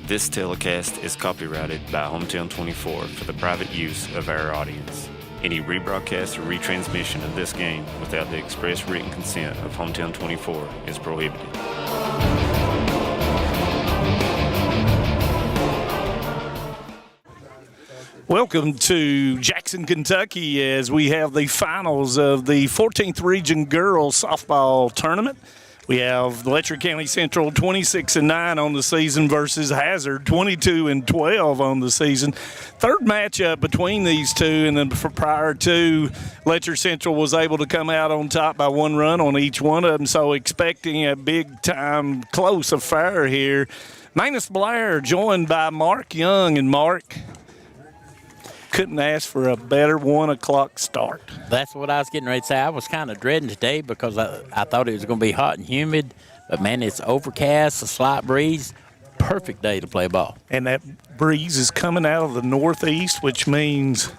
This telecast is copyrighted by Hometown 24 for the private use of our audience. Any rebroadcast or retransmission of this game without the express written consent of Hometown 24 is prohibited. Welcome to Jackson, Kentucky, as we have the finals of the 14th Region Girls Softball Tournament. We have Letcher County Central 26-9 on the season versus Hazard 22-12 on the season. Third matchup between these two, and then prior to, Letcher Central was able to come out on top by one run on each one of them, so expecting a big-time close affair here. Manus Blair joined by Mark Young, and Mark, couldn't ask for a better 1 o'clock start. That's what I was getting ready to say. I was kind of dreading today because I thought it was going to be hot and humid. But, man, it's overcast, a slight breeze. Perfect day to play ball. And that breeze is coming out of the northeast, which means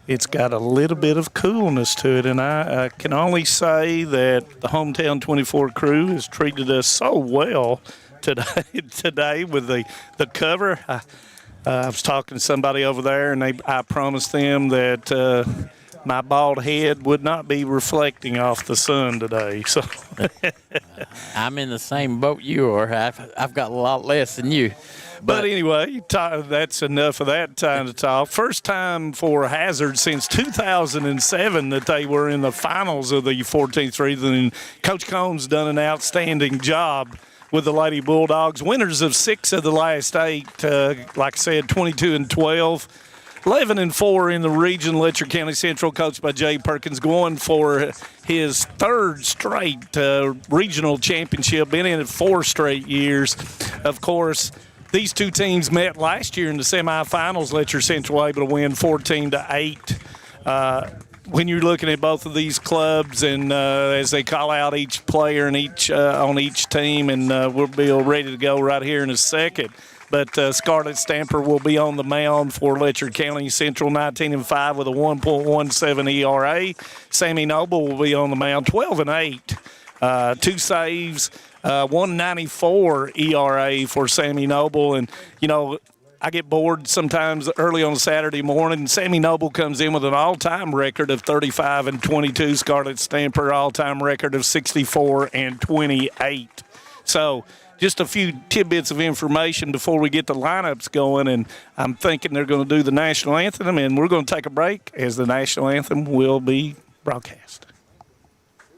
it's got a little bit of coolness to it. And I can only say that the Hometown 24 crew has treated us so well today with the cover. I was talking to somebody over there, and I promised them that my bald head would not be reflecting off the sun today. So I'm in the same boat you are. I've got a lot less than you. But anyway, that's enough of that time to talk. First time for Hazard since 2007 that they were in the finals of the 14th region. And Coach Cohn's done an outstanding job with the Lady Bulldogs, winners of 6 of the last 8, like I said, 22-12, 11-4 in the region. Letcher County Central, coached by Jay Perkins, going for his 3rd straight regional championship, been in it 4 straight years. Of course, these two teams met last year in the semifinals. Letcher Central able to win 14-8. When you're looking at both of these clubs, and as they call out each player and on each team, and we'll be ready to go right here in a second. But Scarlett Stamper will be on the mound for Letcher County Central, 19-5 with a 1.17 ERA. Sammy Noble will be on the mound, 12-8, 2 saves, 1.94 ERA for Sammy Noble. And I get bored sometimes early on Saturday morning. Sammy Noble comes in with an all-time record of 35-22. Scarlett Stamper, all-time record of 64-28. So just a few tidbits of information before we get the lineups going, and I'm thinking they're going to do the national anthem, and we're going to take a break as the national anthem will be broadcast.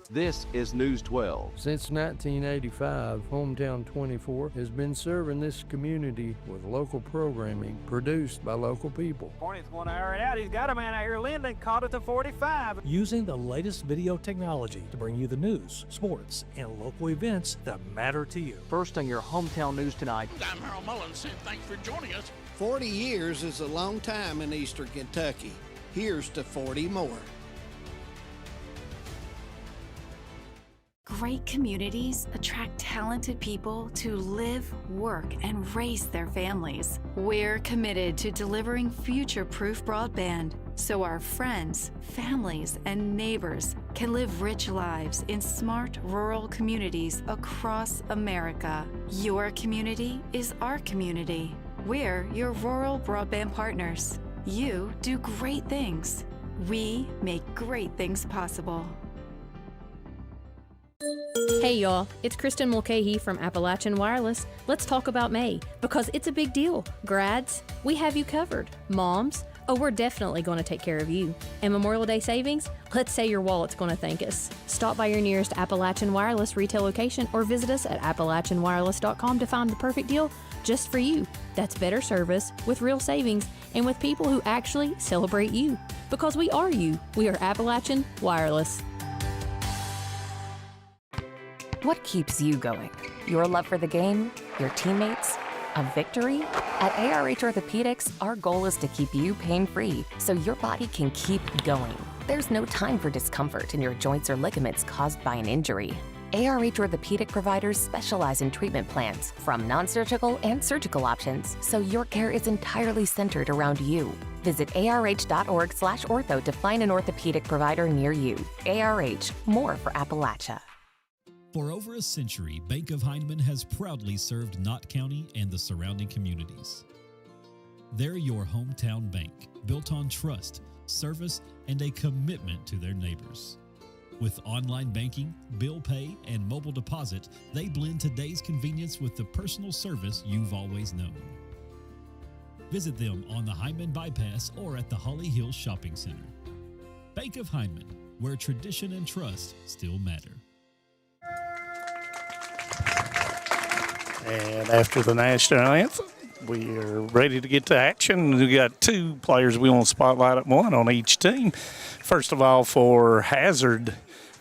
This is News 12. Since 1985, Hometown 24 has been serving this community with local programming produced by local people. Hornets want to air it out. He's got a man out here. Linden caught it to 45. Using the latest video technology to bring you the news, sports, and local events that matter to you. First on your Hometown News tonight. I'm Harold Mullins, and thanks for joining us. 40 years is a long time in Eastern Kentucky. Here's to 40 more. Great communities attract talented people to live, work, and raise their families. We're committed to delivering future-proof broadband so our friends, families, and neighbors can live rich lives in smart rural communities across America. Your community is our community. We're your rural broadband partners. You do great things. We make great things possible. Hey y'all, it's Kristen Mulcahy from Appalachian Wireless. Let's talk about May, because it's a big deal. Grads, we have you covered. Moms, oh, we're definitely going to take care of you. And Memorial Day savings, let's say your wallet's going to thank us. Stop by your nearest Appalachian Wireless retail location or visit us at AppalachianWireless.com to find the perfect deal just for you. That's better service with real savings and with people who actually celebrate you. Because we are you. We are Appalachian Wireless. What keeps you going? Your love for the game? Your teammates? A victory? At ARH Orthopedics, our goal is to keep you pain-free so your body can keep going. There's no time for discomfort in your joints or ligaments caused by an injury. ARH Orthopedic providers specialize in treatment plans, from non-surgical and surgical options, so your care is entirely centered around you. Visit arh.org/ortho to find an orthopedic provider near you. ARH, more for Appalachia. For over a century, Bank of Heinemann has proudly served Knott County and the surrounding communities. They're your hometown bank, built on trust, service, and a commitment to their neighbors. With online banking, bill pay, and mobile deposit, they blend today's convenience with the personal service you've always known. Visit them on the Hyman Bypass or at the Holly Hills Shopping Center. Bank of Hyman, where tradition and trust still matter. And after the national anthem, we are ready to get to action. We got two players we want to spotlight at one on each team. First of all, for Hazard,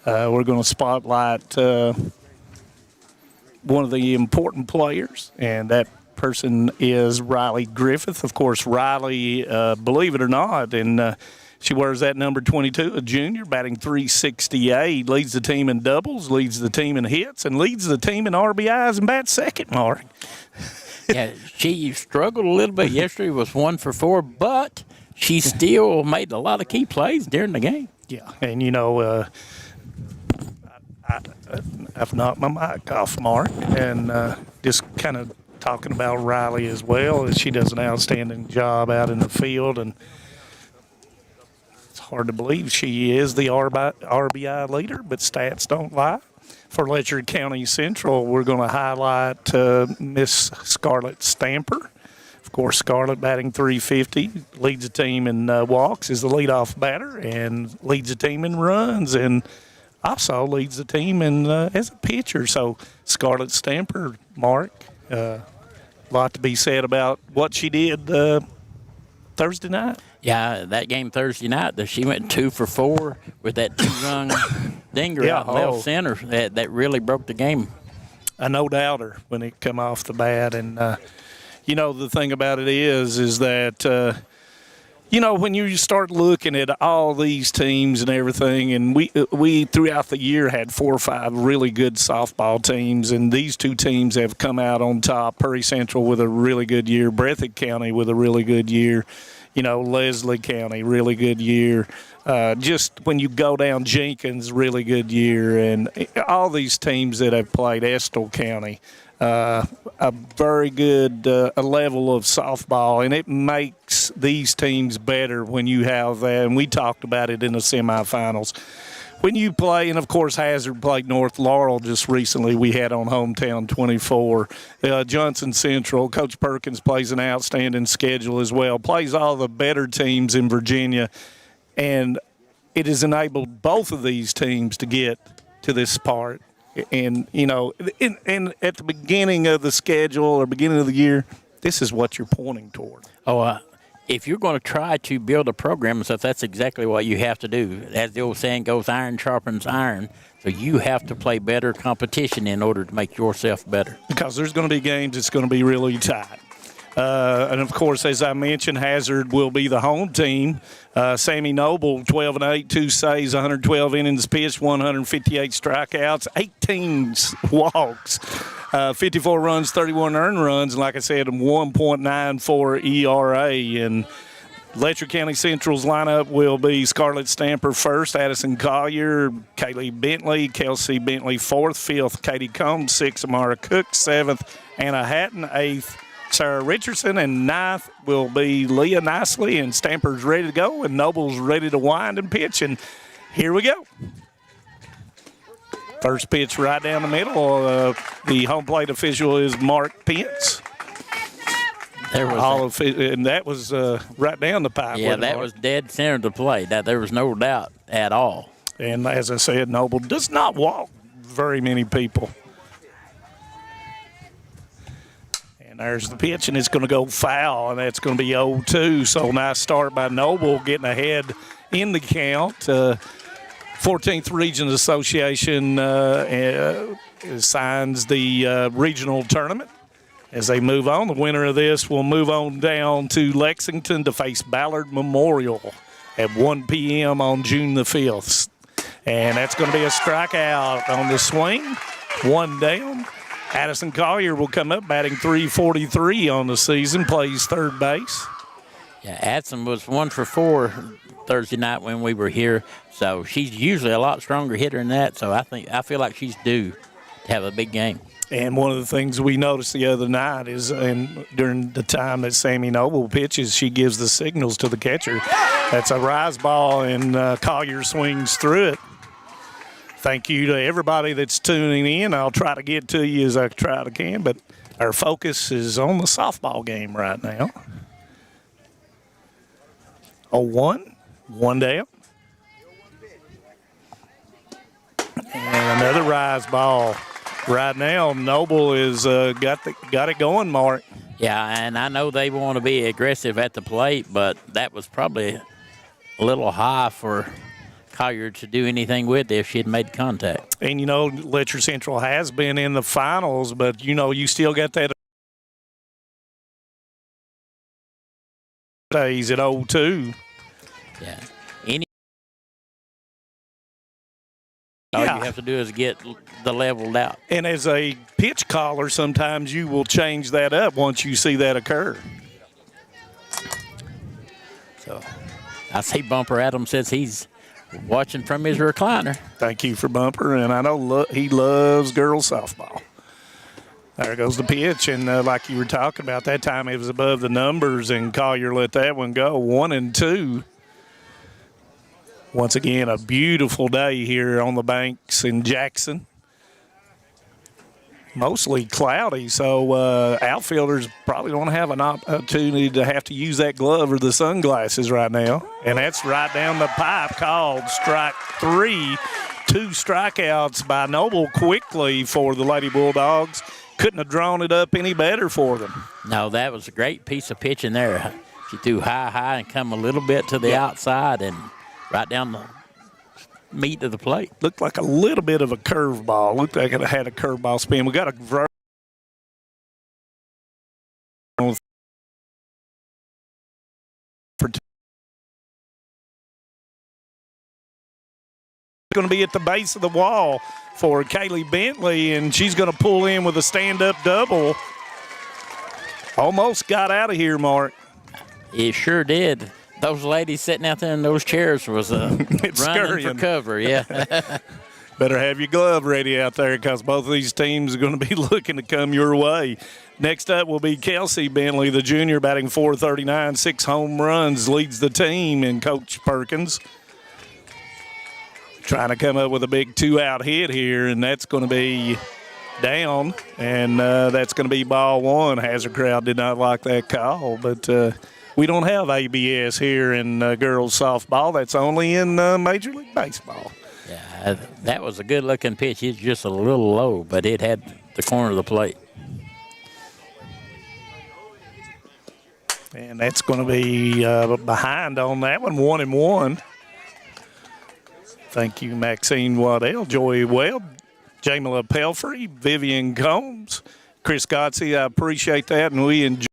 we're going to spotlight one of the important players, and that person is Riley Griffith. Of course, Riley, believe it or not, and she wears that number 22, a junior, batting .368, leads the team in doubles, leads the team in hits, and leads the team in RBIs and bats second, Mark. Yeah, she struggled a little bit yesterday, was 1 for 4, but she still made a lot of key plays during the game. Yeah, and I've knocked my mic off, Mark, and just kind of talking about Riley as well, as she does an outstanding job out in the field, and it's hard to believe she is the RBI leader, but stats don't lie. For Letcher County Central, we're going to highlight Miss Scarlett Stamper. Of course, Scarlett batting .350, leads the team in walks, is the leadoff batter, and leads the team in runs, and also leads the team in as a pitcher. So Scarlett Stamper, Mark, a lot to be said about what she did Thursday night. Yeah, that game Thursday night, she went 2 for 4 with that two-run dinger out in left center. That really broke the game. A no-doubter when it come off the bat. And, the thing about it is that, when you start looking at all these teams and everything, and we throughout the year had 4 or 5 really good softball teams, and these two teams have come out on top. Prairie Central with a really good year, Breathitt County with a really good year, Leslie County, really good year. Just when you go down, Jenkins, really good year, and all these teams that have played, Estill County, a very good level of softball, and it makes these teams better when you have that. And we talked about it in the semifinals. When you play, and of course Hazard played North Laurel just recently, we had on Hometown 24. Johnson Central, Coach Perkins plays an outstanding schedule as well, plays all the better teams in Virginia, and it has enabled both of these teams to get to this part. And, and at the beginning of the schedule or beginning of the year, this is what you're pointing toward. If you're going to try to build a program, so that's exactly what you have to do. As the old saying goes, iron sharpens iron. So you have to play better competition in order to make yourself better. Because there's going to be games that's going to be really tight. And, of course, as I mentioned, Hazard will be the home team. Sammy Noble, 12-8, 2 saves, 112 innings pitched, 158 strikeouts, 18 walks, 54 runs, 31 earned runs, and like I said, 1.94 ERA. And Letcher County Central's lineup will be Scarlett Stamper first, Addison Collier, Kaylee Bentley, Kelsey Bentley fourth, fifth, Katie Combs, sixth, Amara Cook, seventh, Anna Hatton, eighth, Sarah Richardson, and ninth will be Leah Nicely, and Stamper's ready to go, and Noble's ready to wind and pitch, and here we go. First pitch right down the middle. The home plate official is Mark Pence. And that was right down the pipe. Yeah, that was dead center of the plate. There was no doubt at all. And as I said, Noble does not walk very many people. And there's the pitch, and it's going to go foul, and that's going to be 0-2. So nice start by Noble, getting ahead in the count. 14th Region Association signs the regional tournament. As they move on, the winner of this will move on down to Lexington to face Ballard Memorial at 1 p.m. on June the 5th. And that's going to be a strikeout on the swing. One down. Addison Collier will come up batting .343 on the season, plays third base. Yeah, Addison was 1 for 4 Thursday night when we were here, so she's usually a lot stronger hitter than that, so I feel like she's due. to have a big game. And one of the things we noticed the other night is, and during the time that Sammy Noble pitches, she gives the signals to the catcher. That's a rise ball, and Collier swings through it. Thank you to everybody that's tuning in. I'll try to get to you as I try to can, but our focus is on the softball game right now. 0-1, one down. And another rise ball. Right now, Noble is got it going, Mark. Yeah, and I know they want to be aggressive at the plate, but that was probably a little high for Collier to do anything with if she had made contact. And, you know, Letcher Central has been in the finals, but, you know, you still got that days at 0-2. Yeah. All you have to do is get the leveled out. And as a pitch caller, sometimes you will change that up once you see that occur. So I see Bumper Adams says he's watching from his recliner. Thank you for Bumper, and I know he loves girls softball. There goes the pitch, and like you were talking about, that time it was above the numbers, and Collier let that one go, 1-2. Once again, a beautiful day here on the banks in Jackson. Mostly cloudy, so outfielders probably don't have an opportunity to have to use that glove or the sunglasses right now. And that's right down the pipe, called strike 3. 2 strikeouts by Noble quickly for the Lady Bulldogs. Couldn't have drawn it up any better for them. No, that was a great piece of pitching there. She threw high and come a little bit to the outside and right down the meat of the plate. Looked like a little bit of a curveball. Looked like it had a curveball spin. We got a going to be at the base of the wall for Kaylee Bentley, and she's going to pull in with a stand-up double. Almost got out of here, Mark. It sure did. Those ladies sitting out there in those chairs was running for cover, yeah. Better have your glove ready out there because both of these teams are going to be looking to come your way. Next up will be Kelsey Bentley, the junior, batting .439, 6 home runs, leads the team in Coach Perkins. Trying to come up with a big 2-out hit here, and that's going to be down, and that's going to be ball 1. Hazard crowd did not like that call, but we don't have ABS here in girls softball. That's only in Major League Baseball. Yeah, that was a good-looking pitch. It's just a little low, but it had the corner of the plate. And that's going to be behind on that one, 1-1. Thank you, Maxine Waddell, Joy Webb, Jamila Pelfrey, Vivian Combs, Chris Gotze. I appreciate that, and we enjoy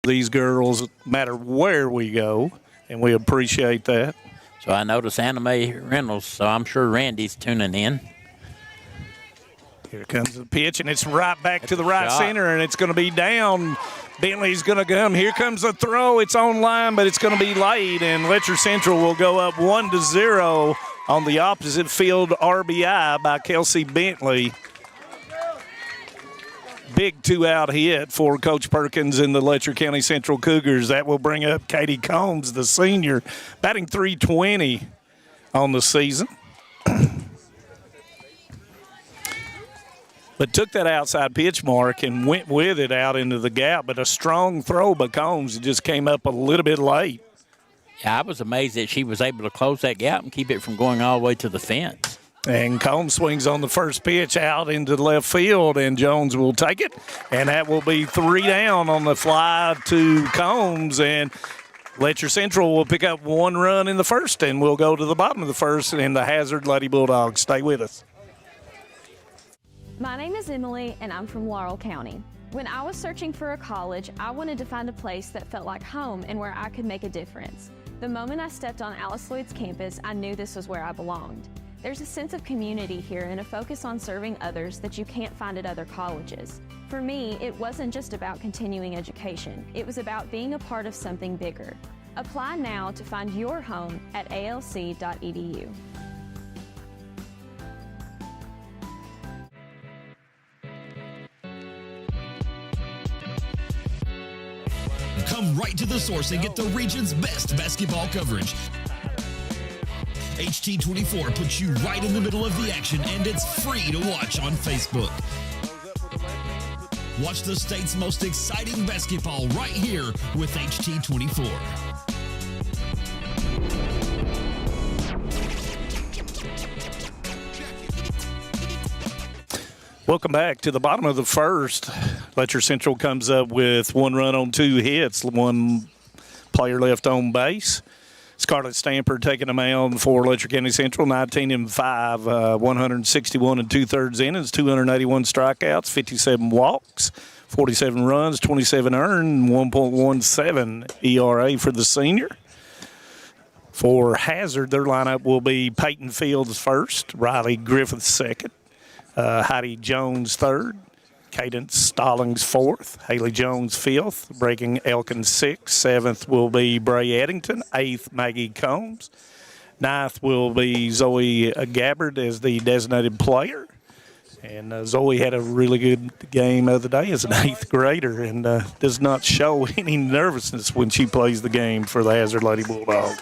these girls no matter where we go, and we appreciate that. So I noticed Anna Mae Reynolds, so I'm sure Randy's tuning in. Here comes the pitch, and it's right back to the right center, and it's going to be down. Bentley's going to come. Here comes the throw. It's on line, but it's going to be late, and Letcher Central will go up 1-0 on the opposite field RBI by Kelsey Bentley. Big 2-out hit for Coach Perkins and the Letcher County Central Cougars. That will bring up Katie Combs, the senior, batting .320 on the season. But took that outside pitch mark and went with it out into the gap. But a strong throw by Combs. It just came up a little bit late. Yeah, I was amazed that she was able to close that gap and keep it from going all the way to the fence. And Combs swings on the first pitch out into the left field, and Jones will take it. And that will be 3 down on the fly to Combs. And Letcher Central will pick up 1 run in the first, and we'll go to the bottom of the first in the Hazard Lady Bulldogs. Stay with us. My name is Emily, and I'm from Laurel County. When I was searching for a college, I wanted to find a place that felt like home and where I could make a difference. The moment I stepped on Alice Lloyd's campus, I knew this was where I belonged. There's a sense of community here and a focus on serving others that you can't find at other colleges. For me, it wasn't just about continuing education. It was about being a part of something bigger. Apply now to find your home at alc.edu. Come right to the source and get the region's best basketball coverage. HT24 puts you right in the middle of the action, and it's free to watch on Facebook. Watch the state's most exciting basketball right here with HT24. Welcome back to the bottom of the first. Letcher Central comes up with 1 run on 2 hits, 1 player left on base. Scarlett Stamper taking the mound for Letcher County Central, 19-5, 161 2/3 innings, 281 strikeouts, 57 walks, 47 runs, 27 earned, 1.17 ERA for the senior. For Hazard, their lineup will be Peyton Fields first, Riley Griffith second, Heidi Jones third, Cadence Stallings fourth, Haley Jones fifth, Breaking Elkins sixth, seventh will be Bray Eddington, eighth Maggie Combs, ninth will be Zoe Gabbard as the designated player. And Zoe had a really good game the other day as an eighth grader and does not show any nervousness when she plays the game for the Hazard Lady Bulldogs.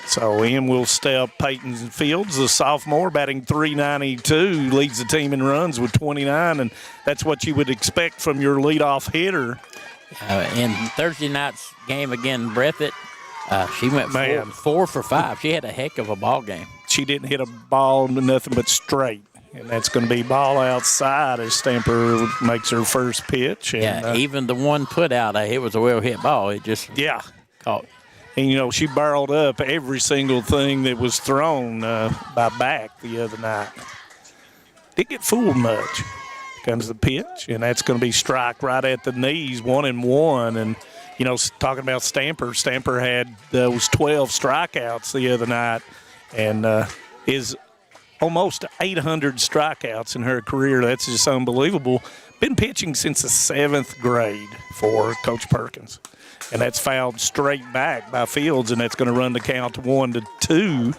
So in will step Peyton Fields, the sophomore, batting .392, leads the team in runs with 29, and that's what you would expect from your leadoff hitter. In Thursday night's game again, Breathitt, she went 4 for 5. She had a heck of a ball game. She didn't hit a ball, nothing but straight. And that's going to be ball outside as Stamper makes her first pitch. And, even the one put out, it was a well-hit ball. It just caught. And, you know, she barreled up every single thing that was thrown by back the other night. Didn't get fooled much. Comes the pitch, and that's going to be strike right at the knees, 1-1. And, you know, talking about Stamper, Stamper had those 12 strikeouts the other night and is almost 800 strikeouts in her career. That's just unbelievable. Been pitching since the 7th grade for Coach Perkins. And that's fouled straight back by Fields, and that's going to run the count to 1-2.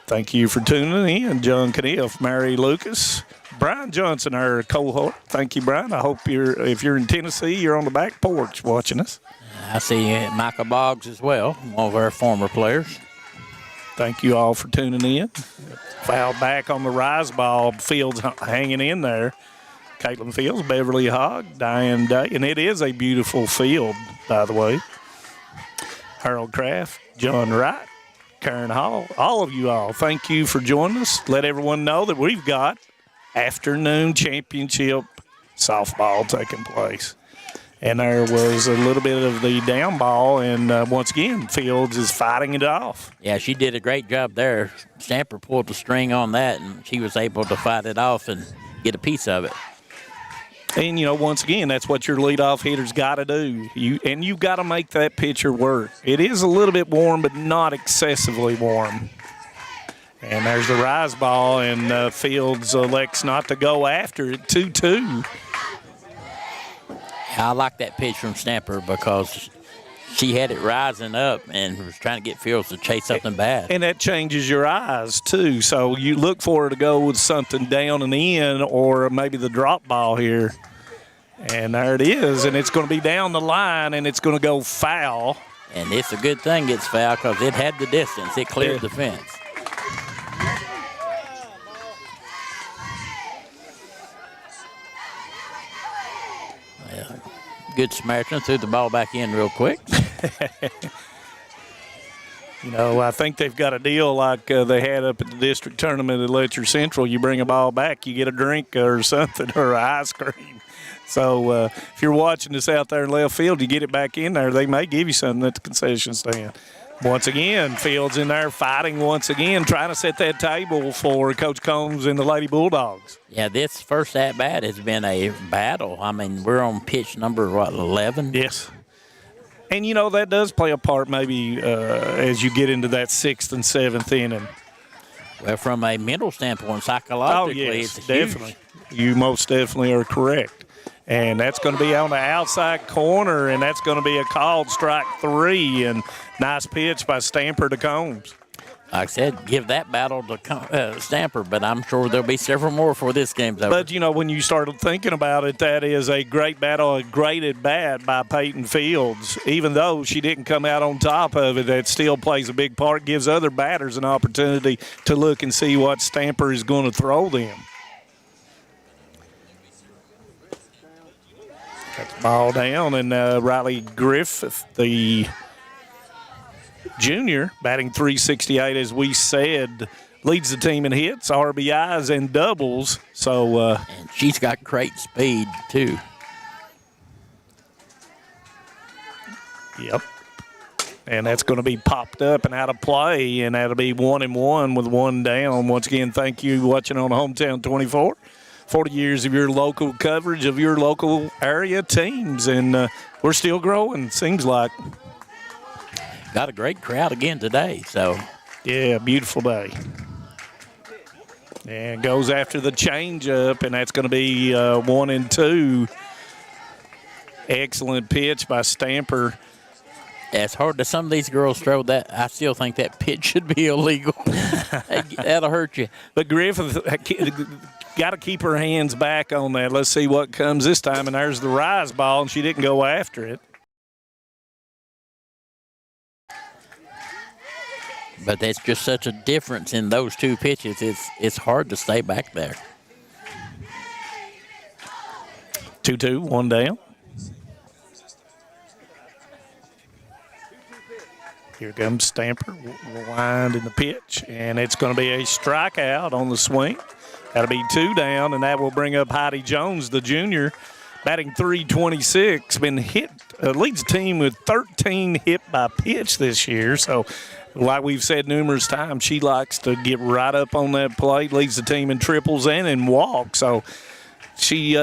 Thank you for tuning in. John Kniff, Mary Lucas, Brian Johnson, our cohort. Thank you, Brian. I hope if you're in Tennessee, you're on the back porch watching us. I see Micah Boggs as well, one of our former players. Thank you all for tuning in. Foul back on the rise ball. Fields hanging in there. Caitlin Fields, Beverly Hogg, Diane Day. And it is a beautiful field, by the way. Harold Kraft, John Wright, Karen Hall, all of you all, thank you for joining us. Let everyone know that we've got afternoon championship softball taking place. And there was a little bit of the down ball, and once again, Fields is fighting it off. Yeah, she did a great job there. Stamper pulled the string on that, and she was able to fight it off and get a piece of it. And, you know, once again, that's what your leadoff hitter's got to do. You've got to make that pitcher work. It is a little bit warm, but not excessively warm. And there's the rise ball, and Fields elects not to go after it, 2-2. I like that pitch from Stamper because she had it rising up and was trying to get Fields to chase something bad. And that changes your eyes, too. So you look for her to go with something down and in or maybe the drop ball here. And there it is. And it's going to be down the line, and it's going to go foul. And it's a good thing it's foul because it had the distance. It cleared the fence. Good Samaritan threw the ball back in real quick. You know, I think they've got a deal like they had up at the district tournament at Letcher Central. You bring a ball back, you get a drink or something or ice cream. So if you're watching this out there in left field, you get it back in there, they may give you something at the concession stand. Once again, Fields in there fighting once again, trying to set that table for Coach Combs and the Lady Bulldogs. Yeah, this first at-bat has been a battle. I mean, we're on pitch number, 11? Yes. And, you know, that does play a part maybe as you get into that 6th and 7th inning. Well, from a mental standpoint, psychologically, yes, it's definitely. huge. You most definitely are correct. And that's going to be on the outside corner, and that's going to be a called strike 3. And nice pitch by Stamper to Combs. Like I said, give that battle to Stamper, but I'm sure there'll be several more for this game's over. But, when you started thinking about it, that is a great battle, a great at-bat by Peyton Fields. Even though she didn't come out on top of it, that still plays a big part, gives other batters an opportunity to look and see what Stamper is going to throw them. That's ball down, and Riley Griffith, the junior, batting .368, as we said, leads the team in hits, RBIs, and doubles. So, and she's got great speed too. Yep. And that's going to be popped up and out of play, and that'll be 1-1 with one down. Once again, thank you watching on Hometown 24. 40 years of your local coverage of your local area teams, and we're still growing, seems like. Got a great crowd again today, so. Yeah, beautiful day. And goes after the changeup, and that's going to be 1-2. Excellent pitch by Stamper. As hard as some of these girls throw that, I still think that pitch should be illegal. That'll hurt you. But Griffith got to keep her hands back on that. Let's see what comes this time. And there's the rise ball, and she didn't go after it. But that's just such a difference in those two pitches. It's hard to stay back there. 2-2, one down. Here comes Stamper, wind in the pitch, and it's going to be a strikeout on the swing. That'll be 2 down, and that will bring up Heidi Jones, the junior, batting .326. Been hit, leads the team with 13 hit by pitch this year. So, like we've said numerous times, she likes to get right up on that plate, leads the team in triples and in walks. So, she,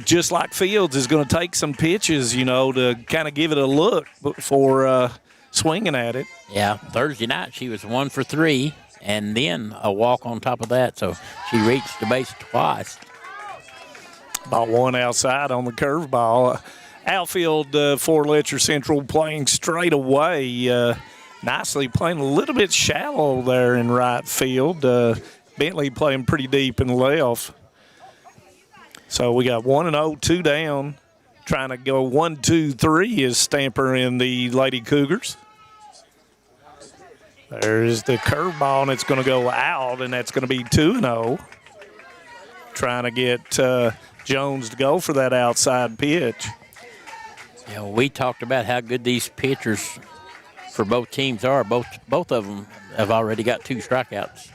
just like Fields, is going to take some pitches, to kind of give it a look before swinging at it. Yeah, Thursday night she was 1 for 3, and then a walk on top of that, so she reached the base twice. Ball one outside on the curveball. Outfield for Letcher Central playing straight away. Nicely playing a little bit shallow there in right field. Bentley playing pretty deep in left. So we got 1-0, 2 down. Trying to go 1-2-3 is Stamper in the Lady Cougars. There's the curveball, and it's going to go out, and that's going to be 2-0. Trying to get Jones to go for that outside pitch. Yeah, we talked about how good these pitchers for both teams are. Both of them have already got 2 strikeouts.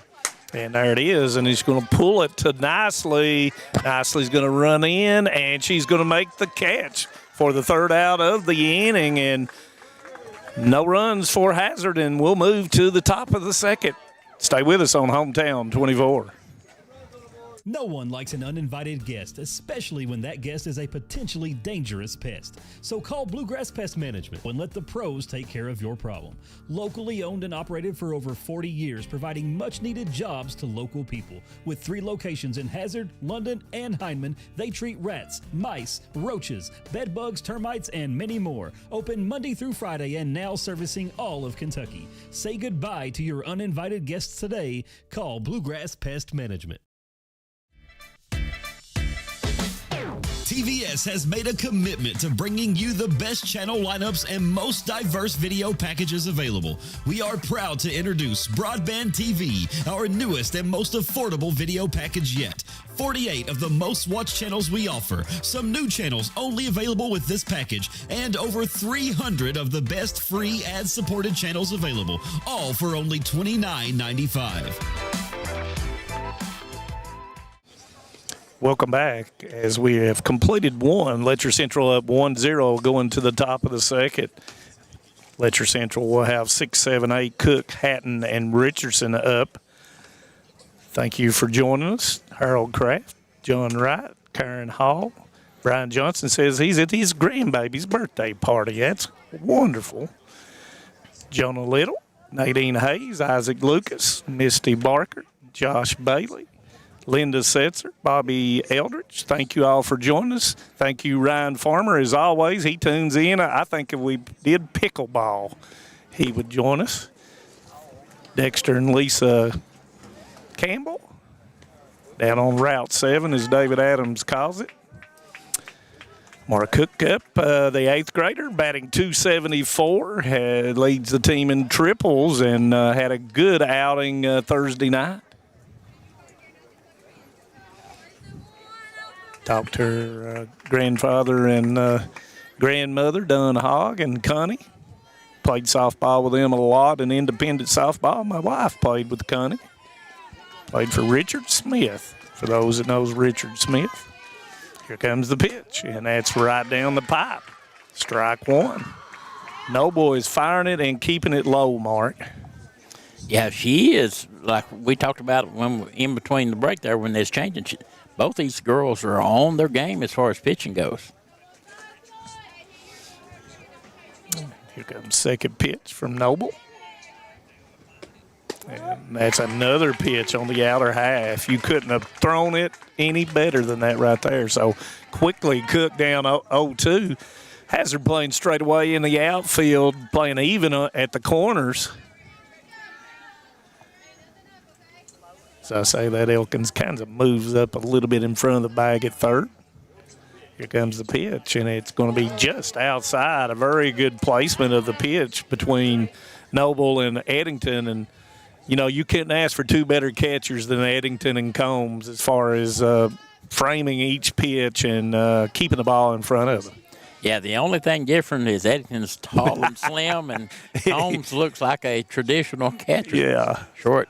And there it is, and he's going to pull it to Nicely. Nicely's going to run in, and she's going to make the catch for the 3rd out of the inning. And no runs for Hazard, and we'll move to the top of the 2nd. Stay with us on Hometown 24. No one likes an uninvited guest, especially when that guest is a potentially dangerous pest. So call Bluegrass Pest Management and let the pros take care of your problem. Locally owned and operated for over 40 years, providing much-needed jobs to local people. With 3 locations in Hazard, London, and Hindman, they treat rats, mice, roaches, bed bugs, termites, and many more. Open Monday through Friday and now servicing all of Kentucky. Say goodbye to your uninvited guests today. Call Bluegrass Pest Management. TVS has made a commitment to bringing you the best channel lineups and most diverse video packages available. We are proud to introduce Broadband TV, our newest and most affordable video package yet. 48 of the most watched channels we offer, some new channels only available with this package, and over 300 of the best free ad-supported channels available, all for only $29.95. Welcome back as we have completed one. Letcher Central up 1-0 going to the top of the 2nd. Letcher Central will have 6, 7, 8, Cook, Hatton, and Richardson up. Thank you for joining us. Harold Kraft, John Wright, Karen Hall. Brian Johnson says he's at his grandbaby's birthday party. That's wonderful. Jonah Little, Nadine Hayes, Isaac Lucas, Misty Barker, Josh Bailey, Linda Setzer, Bobby Eldridge. Thank you all for joining us. Thank you, Ryan Farmer, as always. He tunes in. I think if we did pickleball, he would join us. Dexter and Lisa Campbell. Down on Route 7, as David Adams calls it. Mara Cook up, the 8th grader, batting .274, leads the team in triples and had a good outing Thursday night. Talked to her grandfather and grandmother, Dunn Hogg and Connie. Played softball with them a lot in independent softball. My wife played with Connie. Played for Richard Smith, for those that knows Richard Smith. Here comes the pitch, and that's right down the pipe. Strike one. Noble is firing it and keeping it low, Mark. Yeah, she is, like we talked about when in between the break there when there's changing. Both these girls are on their game as far as pitching goes. Here comes second pitch from Noble. And that's another pitch on the outer half. You couldn't have thrown it any better than that right there. So quickly Cook down 0-2. Hazard playing straight away in the outfield, playing even at the corners. So I say that Elkins kind of moves up a little bit in front of the bag at third. Here comes the pitch, and it's going to be just outside. A very good placement of the pitch between Noble and Eddington. And, you know, you couldn't ask for two better catchers than Eddington and Combs as far as framing each pitch and keeping the ball in front of them. Yeah, the only thing different is Eddington's tall and slim, and Combs looks like a traditional catcher. Yeah. Short.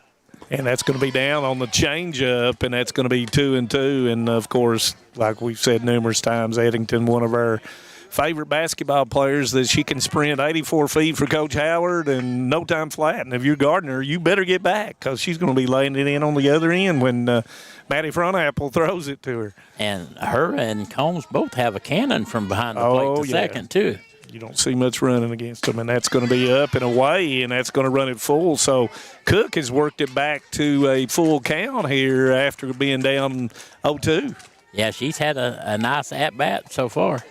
And that's going to be down on the changeup, and that's going to be 2-2. And, of course, like we've said numerous times, Eddington, one of our favorite basketball players, that she can sprint 84 feet for Coach Howard and no time flat. And if you're Gardner, you better get back because she's going to be laying it in on the other end when Maddie Frontapple throws it to her. And her and Combs both have a cannon from behind the plate to second, too. You don't see much running against them, and that's going to be up and away, and that's going to run it full. So Cook has worked it back to a full count here after being down 0-2. Yeah, she's had a nice at-bat so far.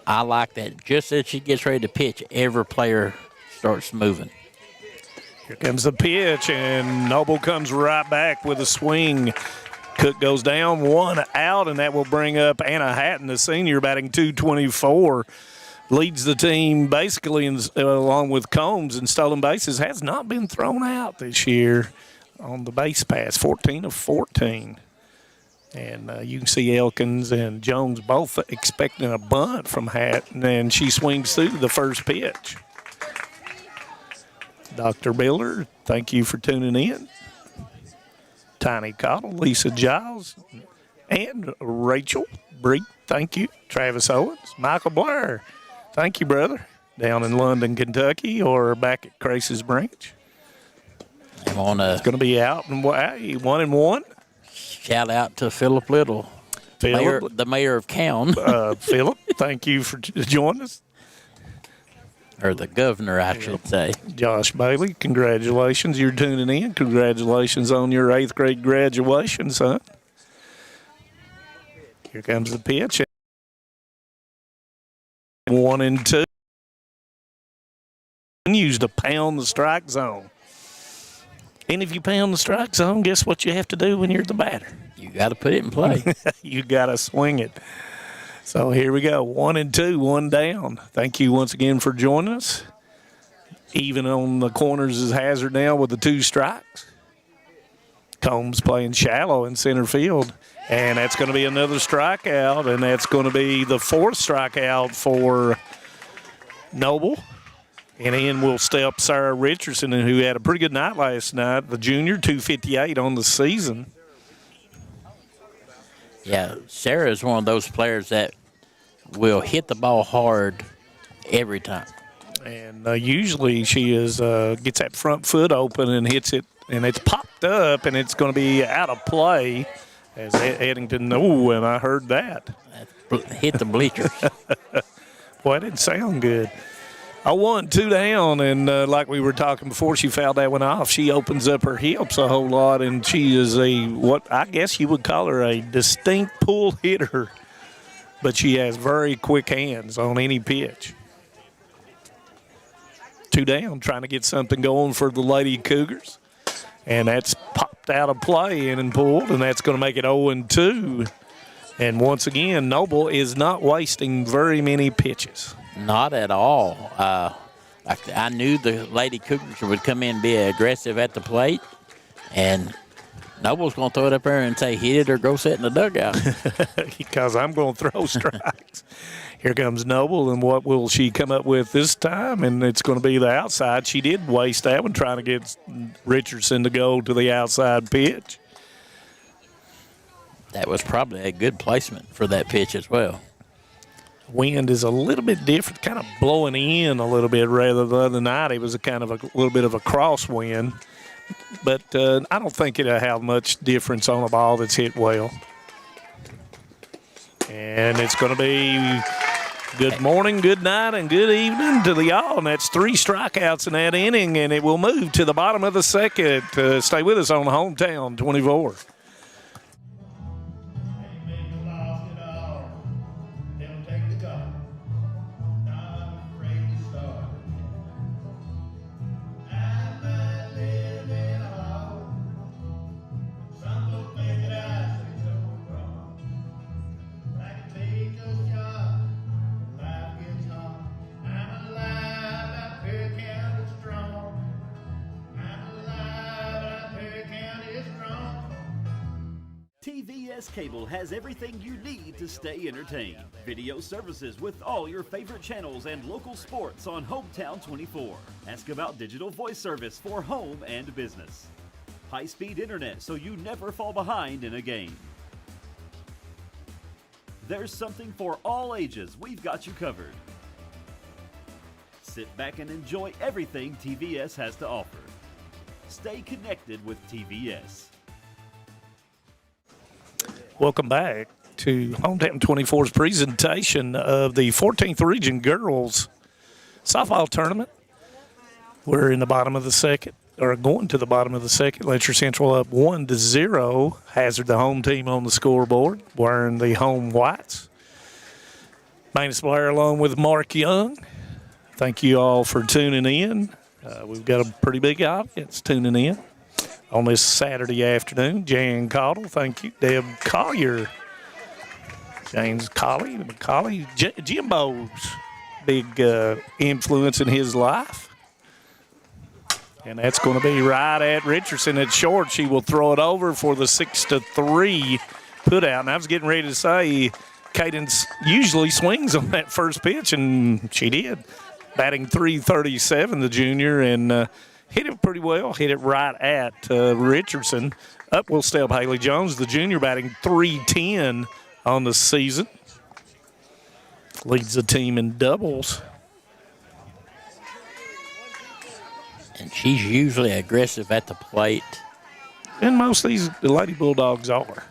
I like that. Just as she gets ready to pitch, every player starts moving. Here comes the pitch, and Noble comes right back with a swing. Cook goes down, one out, and that will bring up Anna Hatton, the senior, batting .224. Leads the team basically along with Combs in stolen bases. Has not been thrown out this year on the base pass, 14 of 14. And you can see Elkins and Jones both expecting a bunt from Hatton, and she swings through the first pitch. Dr. Biller, thank you for tuning in. Tiny Cottle, Lisa Giles, and Rachel Breed, thank you. Travis Owens, Michael Blair, thank you, brother. Down in London, Kentucky, or back at Crace's Branch. It's going to be out and 1-1. Shout out to Philip Little, the mayor of Cowan. Philip, thank you for joining us. Or the governor, I should say. Josh Bailey, congratulations. You're tuning in. Congratulations on your 8th grade graduation, son. Here comes the pitch. 1-2. Continues to pound the strike zone. And if you pound the strike zone, guess what you have to do when you're the batter? You got to put it in play. You got to swing it. So here we go, 1-2, one down. Thank you once again for joining us. Even on the corners is Hazard now with the 2 strikes. Combs playing shallow in center field. And that's going to be another strikeout, and that's going to be the 4th strikeout for Noble. And in will step Sarah Richardson, who had a pretty good night last night, the junior, 258 on the season. Yeah, Sarah is one of those players that will hit the ball hard every time. And usually she gets that front foot open and hits it, and it's popped up, and it's going to be out of play as Eddington, and I heard that. Hit the bleachers. Boy, that didn't sound good. 0-1, 2 down, and like we were talking before, she fouled that one off. She opens up her hips a whole lot, and she is what I guess you would call her a distinct pull hitter, but she has very quick hands on any pitch. 2 down, trying to get something going for the Lady Cougars. And that's popped out of play and pulled, and that's going to make it 0-2. And once again, Noble is not wasting very many pitches. Not at all. I knew the Lady Cougars would come in and be aggressive at the plate, and Noble's going to throw it up there and say, hit it or go sit in the dugout. Because I'm going to throw strikes. Here comes Noble, and what will she come up with this time? And it's going to be the outside. She did waste that one trying to get Richardson to go to the outside pitch. That was probably a good placement for that pitch as well. Wind is a little bit different, kind of blowing in a little bit rather the other night. It was a kind of a little bit of a crosswind. But I don't think it'll have much difference on a ball that's hit well. And it's going to be good morning, good night, and good evening to the all. And that's 3 strikeouts in that inning, and it will move to the bottom of the second. Stay with us on Hometown 24. TVS Cable has everything you need to stay entertained. Video services with all your favorite channels and local sports on Hometown 24. Ask about digital voice service for home and business. High-speed internet so you never fall behind in a game. There's something for all ages. We've got you covered. Sit back and enjoy everything TVS has to offer. Stay connected with TVS. Welcome back to Hometown 24's presentation of the 14th Region Girls Softball Tournament. We're in the bottom of the second, or going to the bottom of the second. Letcher Central up 1-0. Hazard, the home team, on the scoreboard, wearing the home whites. Magnus Blair along with Mark Young. Thank you all for tuning in. We've got a pretty big audience tuning in on this Saturday afternoon. Jan Caudle, thank you. Deb Collier, James Macaulay, Jimbo's big influence in his life. And that's going to be right at Richardson at short. She will throw it over for the 6-3 put out. And I was getting ready to say, Cadence usually swings on that first pitch, and she did. Batting .337, the junior, and hit it pretty well, hit it right at Richardson. Up will step Haley Jones, the junior, batting .310 on the season. Leads the team in doubles. And she's usually aggressive at the plate. And most of these Lady Bulldogs are.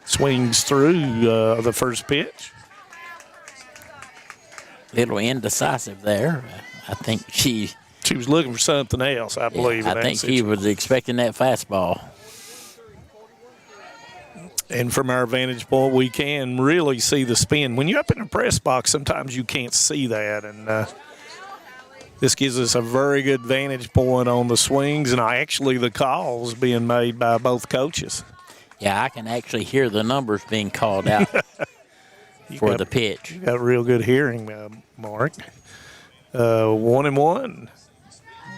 Swings through the first pitch. Little indecisive there. I think she was looking for something else, I believe. I think he was expecting that fastball. And from our vantage point, we can really see the spin. When you're up in the press box, sometimes you can't see that. And this gives us a very good vantage point on the swings and actually the calls being made by both coaches. Yeah, I can actually hear the numbers being called out for the pitch. You got real good hearing, Mark. 1-1.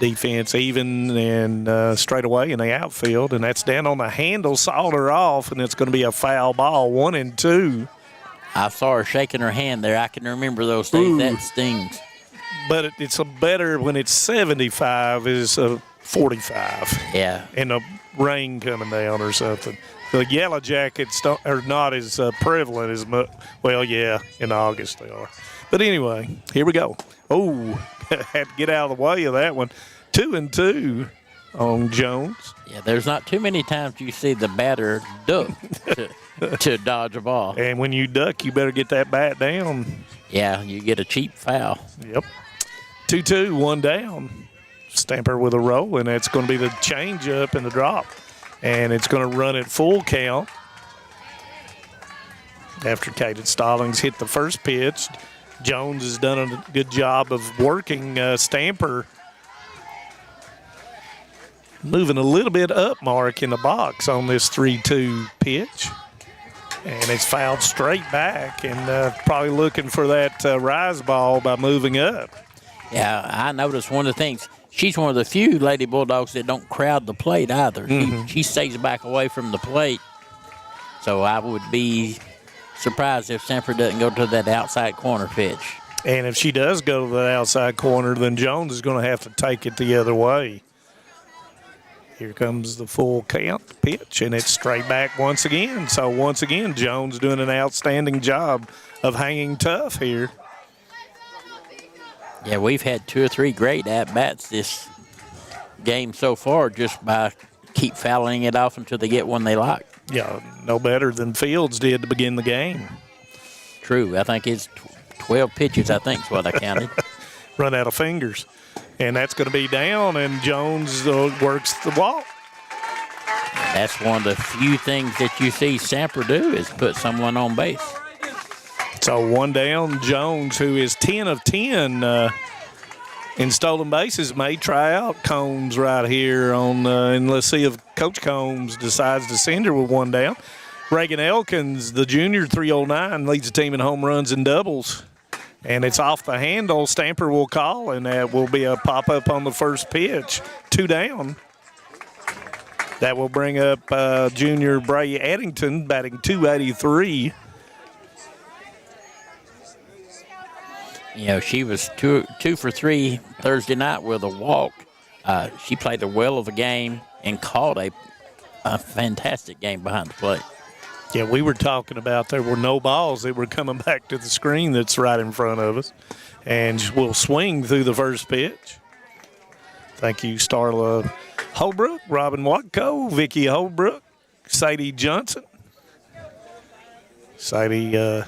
Defense even and straight away in the outfield, and that's down on the handle, sawed her off, and it's going to be a foul ball, 1-2. I saw her shaking her hand there. I can remember those things. That stings. But it's a better when it's 75 is 45. Yeah. And the rain coming down or something. The Yellow Jackets are not as prevalent as much. Well, yeah, in August they are. But anyway, here we go. Oh, had to get out of the way of that one. 2-2 on Jones. Yeah, there's not too many times you see the batter duck to dodge a ball. And when you duck, you better get that bat down. Yeah, you get a cheap foul. Yep. 2-2, one down. Stamper with a roll, and it's going to be the changeup and the drop. And it's going to run at full count after Cadence Stallings hit the first pitch. Jones has done a good job of working Stamper. Moving a little bit up mark in the box on this 3-2 pitch. And it's fouled straight back, and probably looking for that rise ball by moving up. Yeah, I noticed one of the things. She's one of the few Lady Bulldogs that don't crowd the plate either. She stays back away from the plate. So I would be surprised if Stamper doesn't go to that outside corner pitch. And if she does go to the outside corner, then Jones is going to have to take it the other way. Here comes the full count pitch, and it's straight back once again. So once again, Jones doing an outstanding job of hanging tough here. Yeah, we've had 2 or 3 great at-bats this game so far just by keep fouling it off until they get one they like. Yeah, no better than Fields did to begin the game. True. I think it's 12 pitches, I think is what I counted. Run out of fingers. And that's going to be down, and Jones works the walk. That's one of the few things that you see Stamper do is put someone on base. So one down, Jones, who is 10 of 10 in stolen bases, may try out Combs right here on, and let's see if Coach Combs decides to send her with one down. Reagan Elkins, the junior, 309, leads the team in home runs and doubles. And it's off the handle. Stamper will call, and that will be a pop-up on the first pitch. 2 down. That will bring up junior Bray Addington, batting .283. You know, she was two for 3 Thursday night with a walk. She played a well of a game and called a fantastic game behind the plate. Yeah, we were talking about there were no balls that were coming back to the screen that's right in front of us. And we'll swing through the first pitch. Thank you, Starla Holbrook, Robin Watco, Vicky Holbrook, Sadie Johnson. Sadie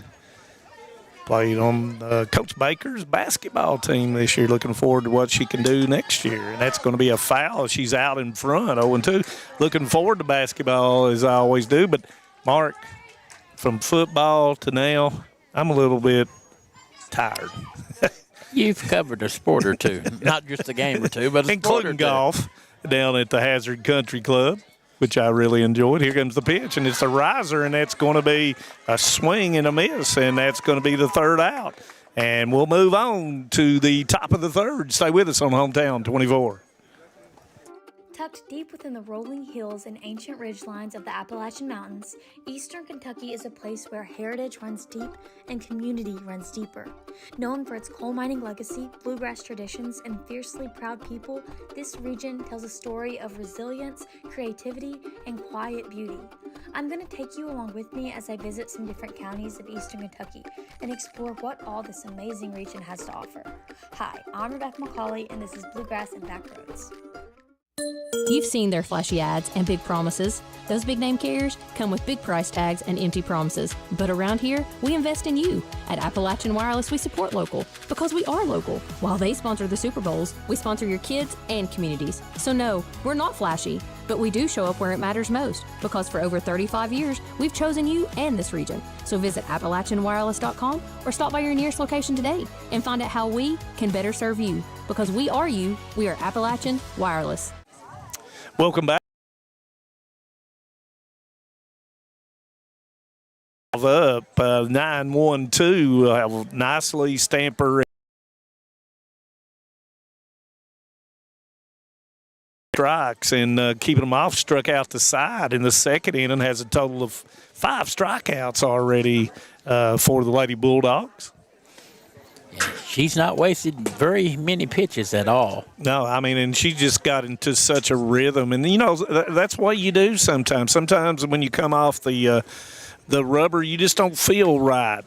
played on Coach Baker's basketball team this year. Looking forward to what she can do next year. And that's going to be a foul. She's out in front, 0-2. Looking forward to basketball as I always do. But Mark, from football to now, I'm a little bit tired. You've covered a sport or two, not just a game or two, but a sport or two. Including golf down at the Hazard Country Club, which I really enjoyed. Here comes the pitch, and it's a riser, and that's going to be a swing and a miss, and that's going to be the third out. And we'll move on to the top of the third. Stay with us on Hometown 24. Tucked deep within the rolling hills and ancient ridgelines of the Appalachian Mountains, Eastern Kentucky is a place where heritage runs deep and community runs deeper. Known for its coal mining legacy, bluegrass traditions, and fiercely proud people, this region tells a story of resilience, creativity, and quiet beauty. I'm going to take you along with me as I visit some different counties of Eastern Kentucky and explore what all this amazing region has to offer. Hi, I'm Rebecca McCauley, and this is Bluegrass and Backroads. You've seen their flashy ads and big promises. Those big name carriers come with big price tags and empty promises. But around here, we invest in you. At Appalachian Wireless, we support local because we are local. While they sponsor the Super Bowls, we sponsor your kids and communities. So no, we're not flashy, but we do show up where it matters most because for over 35 years, we've chosen you and this region. So visit AppalachianWireless.com or stop by your nearest location today and find out how we can better serve you. Because we are you, we are Appalachian Wireless. Welcome back. Up 9-1-2 nicely Stamper strikes and keeping them off, struck out the side in the second inning, has a total of 5 strikeouts already for the Lady Bulldogs. She's not wasted very many pitches at all. No, I mean, and she just got into such a rhythm. And, you know, that's what you do sometimes. Sometimes when you come off the rubber, you just don't feel right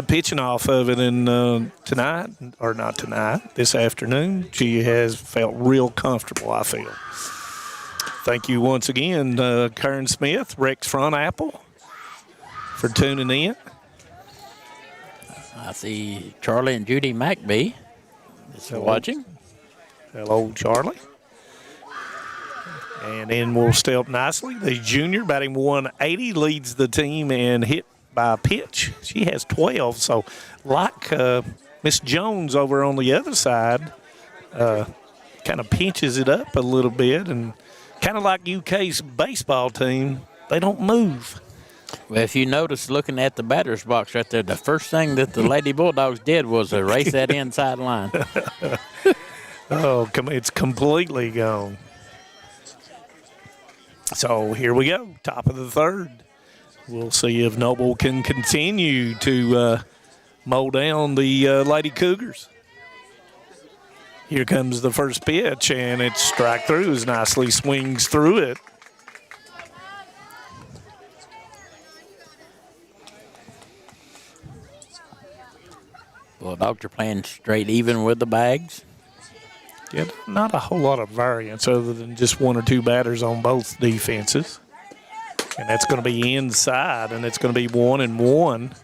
pitching off of it. And tonight, or not tonight, this afternoon, she has felt real comfortable, I feel. Thank you once again, Karen Smith, Rex Front Apple, for tuning in. I see Charlie and Judy McBee watching. Hello, Charlie. And then we'll stay up nicely. The junior, batting 180, leads the team and hit by a pitch. She has 12, so like Miss Jones over on the other side kind of pinches it up a little bit, and kind of like UK's baseball team, they don't move. Well, if you notice looking at the batter's box right there, the first thing that the Lady Bulldogs did was erase that inside line. Oh, it's completely gone. So here we go, top of the third. We'll see if Noble can continue to mow down the Lady Cougars. Here comes the first pitch, and it's strike through as nicely swings through it. Bulldogs are playing straight even with the bags. Yeah, not a whole lot of variance other than just one or two batters on both defenses. And that's going to be inside, and it's going to be 1-1.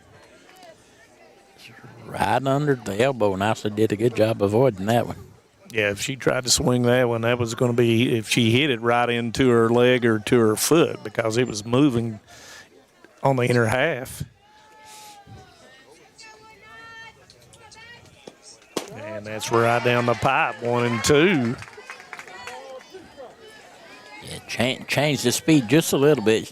Right under the elbow. Nicely did a good job avoiding that one. Yeah, if she tried to swing that one, that was going to be, if she hit it right into her leg or to her foot, because it was moving on the inner half. And that's right down the pipe, 1-2. Yeah, change the speed just a little bit.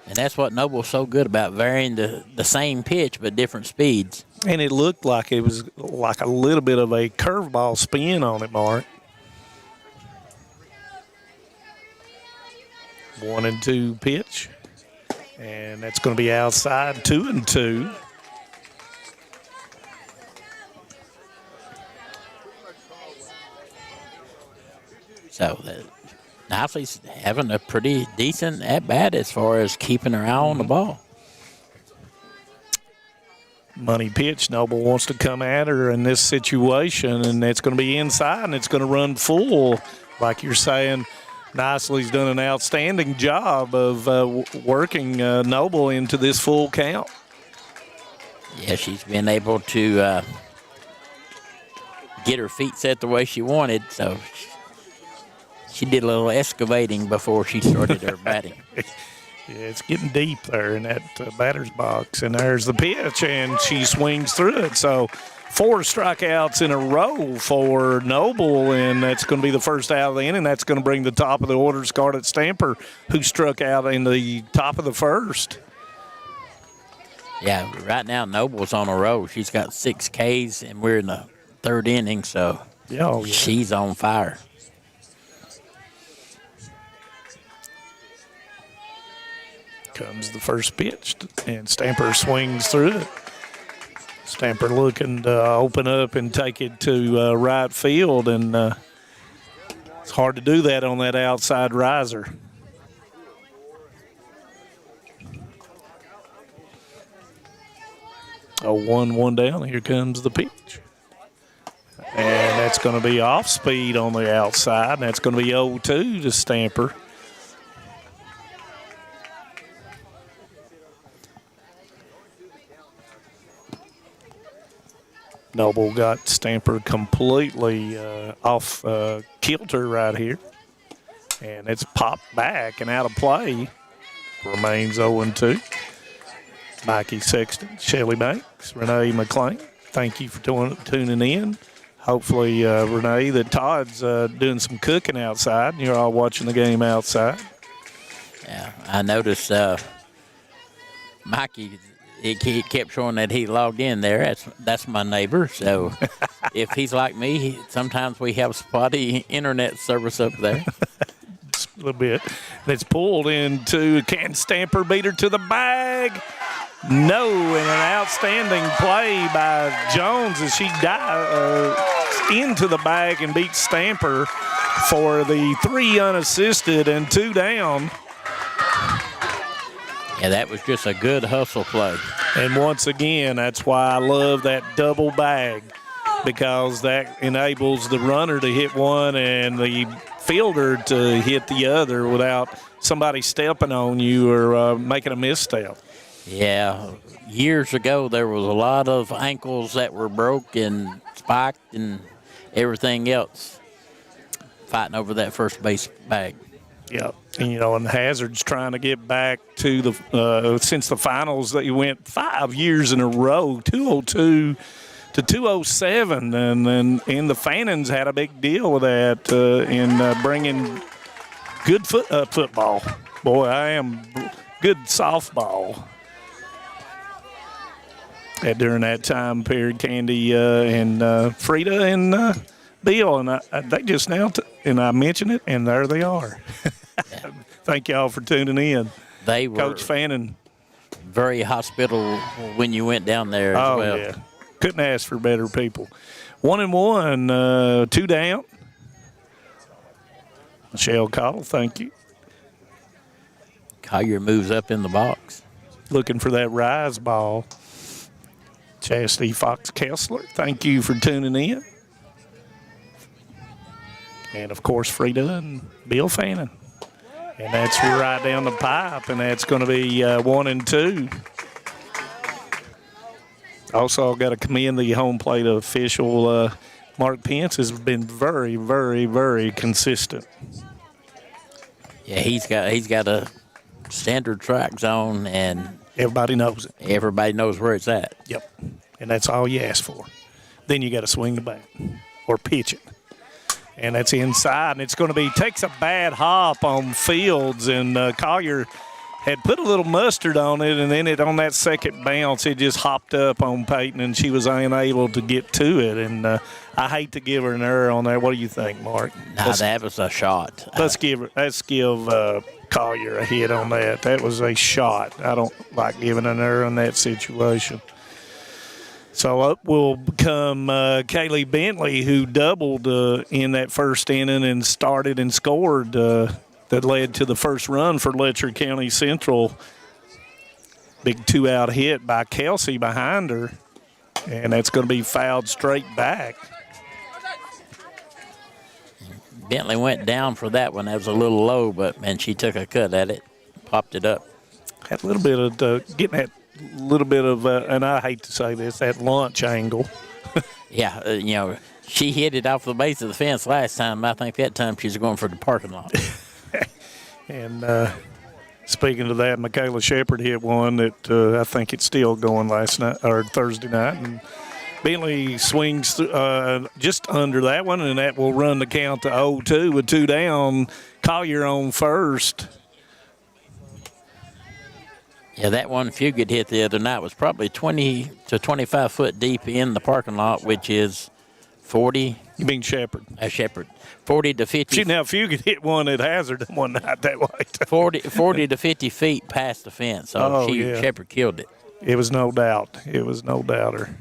And that's what Noble's so good about, varying the same pitch but different speeds. And it looked like it was like a little bit of a curveball spin on it, Mark. 1-2 pitch. And that's going to be outside, 2-2. So Nicely's having a pretty decent at-bat as far as keeping her eye on the ball. Money pitch. Noble wants to come at her in this situation, and it's going to be inside, and it's going to run full. Like you're saying, Nicely's done an outstanding job of working Noble into this full count. Yeah, she's been able to get her feet set the way she wanted, so she did a little excavating before she started her batting. Yeah, it's getting deep there in that batter's box. And there's the pitch, and she swings through it. So 4 strikeouts in a row for Noble, and that's going to be the first out of the inning. That's going to bring the top of the order Scarlett Stamper, who struck out in the top of the first. Yeah, right now Noble's on a roll. She's got 6 Ks, and we're in the third inning, so she's on fire. Comes the first pitch, and Stamper swings through it. Stamper looking to open up and take it to right field, and it's hard to do that on that outside riser. A 1-1 down. Here comes the pitch. And that's going to be off speed on the outside, and that's going to be 0-2 to Stamper. Noble got Stamper completely off kilter right here. And it's popped back and out of play. Remains 0-2. Mikey Sexton, Shelly Banks, Renee McClain, thank you for tuning in. Hopefully, Renee, that Todd's doing some cooking outside, and you're all watching the game outside. Yeah, I noticed Mikey, he kept showing that he logged in there. That's my neighbor. So if he's like me, sometimes we have spotty internet service up there. Just a little bit. That's pulled into, can Stamper beat her to the bag? No, and an outstanding play by Jones as she dives into the bag and beats Stamper for the 3 unassisted and 2 down. Yeah, that was just a good hustle play. And once again, that's why I love that double bag, because that enables the runner to hit one and the fielder to hit the other without somebody stepping on you or making a misstep. Yeah, years ago there was a lot of ankles that were broke and spiked and everything else fighting over that first base bag. Yeah, and Hazard's trying to get back to the since the finals that you went 5 years in a row, 202 to to 207, and the Fannons had a big deal with that in bringing good football. Boy, I am good softball. During that time period, Candy and Frida and Bill, and they just now, and I mentioned it, and there they are. Thank y'all for tuning in. They were Coach Fannin. Very hospitable when you went down there as well. Yeah. Couldn't ask for better people. 1-1, 2 down. Michelle Cottle, thank you. Collier moves up in the box. Looking for that rise ball. Chastity Fox Kessler, thank you for tuning in. And, of course, Frida and Bill Fannin. And that's right down the pipe, and that's going to be 1-2. Also, I've got to commend the home plate official. Mark Pence has been very, very, very consistent. Yeah, he's got a standard track zone, and everybody knows it. Everybody knows where it's at. Yep, and that's all you ask for. Then you got to swing the bat or pitch it. And that's inside, and it's going to be takes a bad hop on Fields, and Collier had put a little mustard on it, and then on that second bounce, it just hopped up on Peyton, and she was unable to get to it. And I hate to give her an error on that. What do you think, Mark? Nah, that was a shot. Let's give Collier a hit on that. That was a shot. I don't like giving an error in that situation. So up will come Kaylee Bentley, who doubled in that first inning and started and scored. That led to the first run for Letcher County Central. Big 2-out hit by Kelsey behind her, and that's going to be fouled straight back. Bentley went down for that one. That was a little low, and she took a cut at it, popped it up. Had a little bit of getting that. Little bit of, and I hate to say this, that launch angle. Yeah, she hit it off the base of the fence last time. I think that time she was going for the parking lot. And speaking of that, Michaela Shepard hit one that I think it's still going last night or Thursday night. And Bentley swings just under that one, and that will run the count to 0-2 with 2 down. Collier on first. Yeah, that one Fugit hit the other night was probably 20 to 25 foot deep in the parking lot, which is 40. You mean Shepard? Shepard. 40 to 50. See, now Fugit hit one at Hazard one night that way. 40 to 50 feet past the fence. So Shepard killed it. It was no doubt. It was no doubter.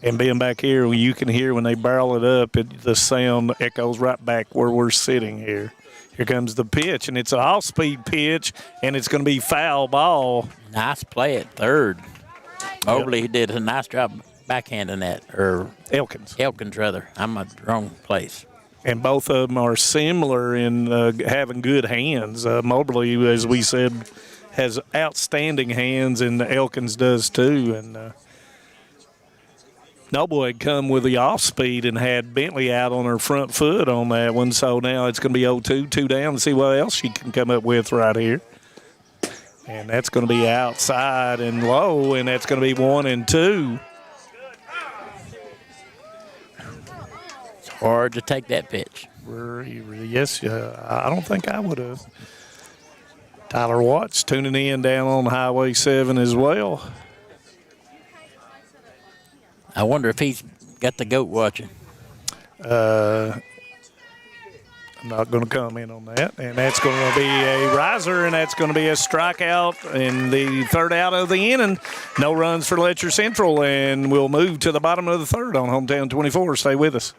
And being back here, you can hear when they barrel it up, the sound echoes right back where we're sitting here. Here comes the pitch, and it's an off-speed pitch, and it's going to be foul ball. Nice play at third. Mobley did a nice job backhanding that, or Elkins, rather. I'm at the wrong place. And both of them are similar in having good hands. Mobley, as we said, has outstanding hands, and Elkins does too. And Noble had come with the off-speed and had Bentley out on her front foot on that one. So now it's going to be 0-2, 2 down, to see what else she can come up with right here. And that's going to be outside and low, and that's going to be 1-2. It's hard to take that pitch. Yes, I don't think I would have. Tyler Watts tuning in down on Highway 7 as well. I wonder if he's got the goat watching. I'm not going to comment on that. And that's going to be a riser, and that's going to be a strikeout in the third out of the inning. No runs for Letcher Central, and we'll move to the bottom of the third on Hometown 24. Stay with us.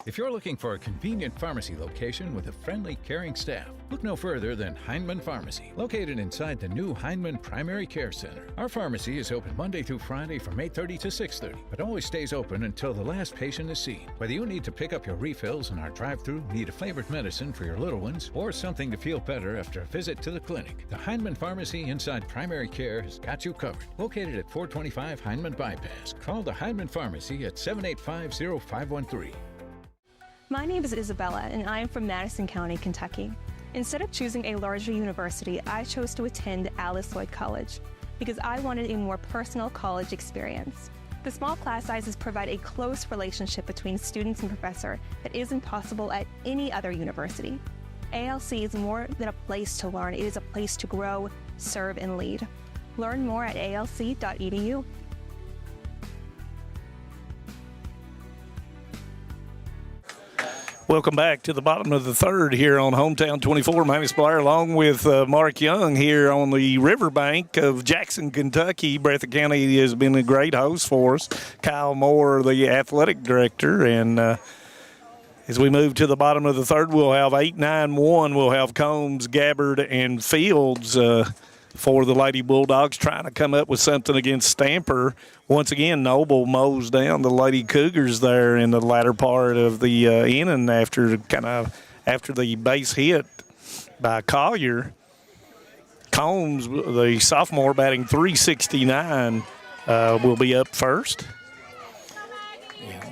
If you're looking for a convenient pharmacy location with a friendly, caring staff, look no further than Heinemann Pharmacy, located inside the new Heinemann Primary Care Center. Our pharmacy is open Monday through Friday from 8:30 to 6:30, but always stays open until the last patient is seen. Whether you need to pick up your refills in our drive-thru, need a favorite medicine for your little ones, or something to feel better after a visit to the clinic, the Heinemann Pharmacy inside Primary Care has got you covered. Located at 425 Heinemann Bypass. Call the Heinemann Pharmacy at 785-0513. My name is Isabella, and I am from Madison County, Kentucky. Instead of choosing a larger university, I chose to attend Alice Lloyd College because I wanted a more personal college experience. The small class sizes provide a close relationship between students and professor that isn't possible at any other university. ALC is more than a place to learn, it is a place to grow, serve, and lead. Learn more at alc.edu. Welcome back to the bottom of the third here on Hometown 24. My name is Blair, along with Mark Young here on the riverbank of Jackson, Kentucky. Breathitt County has been a great host for us. Kyle Moore, the athletic director, and as we move to the bottom of the third, we'll have 8-9-1. We'll have Combs, Gabbard, and Fields for the Lady Bulldogs trying to come up with something against Stamper. Once again, Noble mows down the Lady Cougars there in the latter part of the inning after the base hit by Collier. Combs, the sophomore, batting .369, will be up first.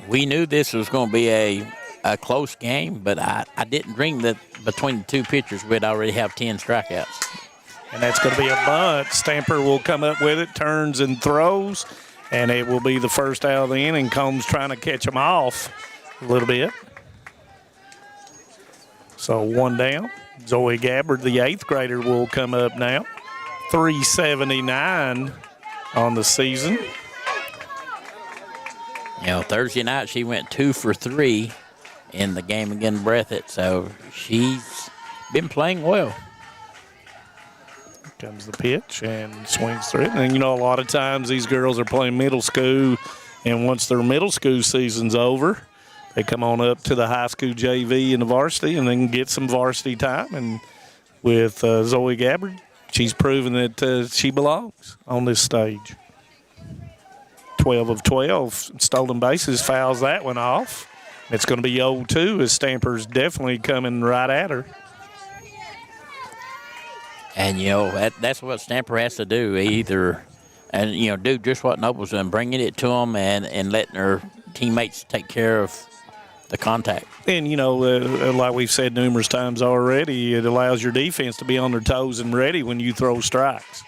We knew this was going to be a close game, but I didn't dream that between the two pitchers we'd already have 10 strikeouts. And that's going to be a bunt. Stamper will come up with it, turns and throws, and it will be the first out of the inning. Combs trying to catch him off a little bit. So one down. Zoe Gabbard, the 8th grader, will come up now. .379 on the season. You know, Thursday night she went 2 for 3 in the game against Breathitt, so she's been playing well. Comes the pitch and swings through it. And, you know, a lot of times these girls are playing middle school, and once their middle school season's over, they come on up to the high school JV and the varsity and then get some varsity time. And with Zoe Gabbard, she's proven that she belongs on this stage. 12 of 12 stolen bases, fouls that one off. It's going to be 0-2 as Stamper's definitely coming right at her. And, you know, that's what Stamper has to do, do just what Noble's done, bringing it to them and letting her teammates take care of the contact. And, you know, like we've said numerous times already, it allows your defense to be on their toes and ready when you throw strikes.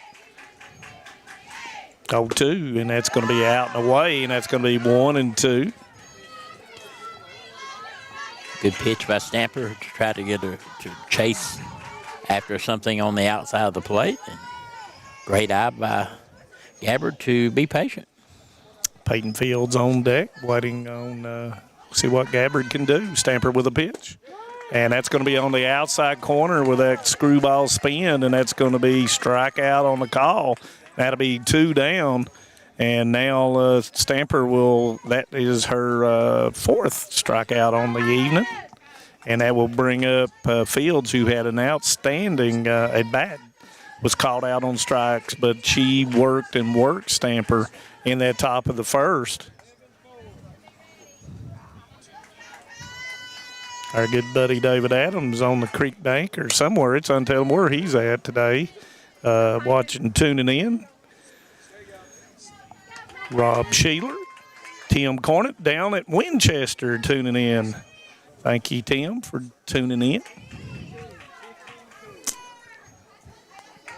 0-2, and that's going to be out and away, and that's going to be 1-2. Good pitch by Stamper to try to get her to chase after something on the outside of the plate. And great eye by Gabbard to be patient. Peyton Fields on deck, waiting on see what Gabbard can do. Stamper with a pitch. And that's going to be on the outside corner with that screwball spin, and that's going to be strikeout on the call. That'll be 2 down. And now Stamper that is her 4th strikeout on the evening. And that will bring up Fields, who had an outstanding at bat, was called out on strikes, but she worked Stamper in that top of the first. Our good buddy David Adams on the creek bank or somewhere. It's untold where he's at today, tuning in. Rob Sheeler, Tim Cornett down at Winchester tuning in. Thank you, Tim, for tuning in.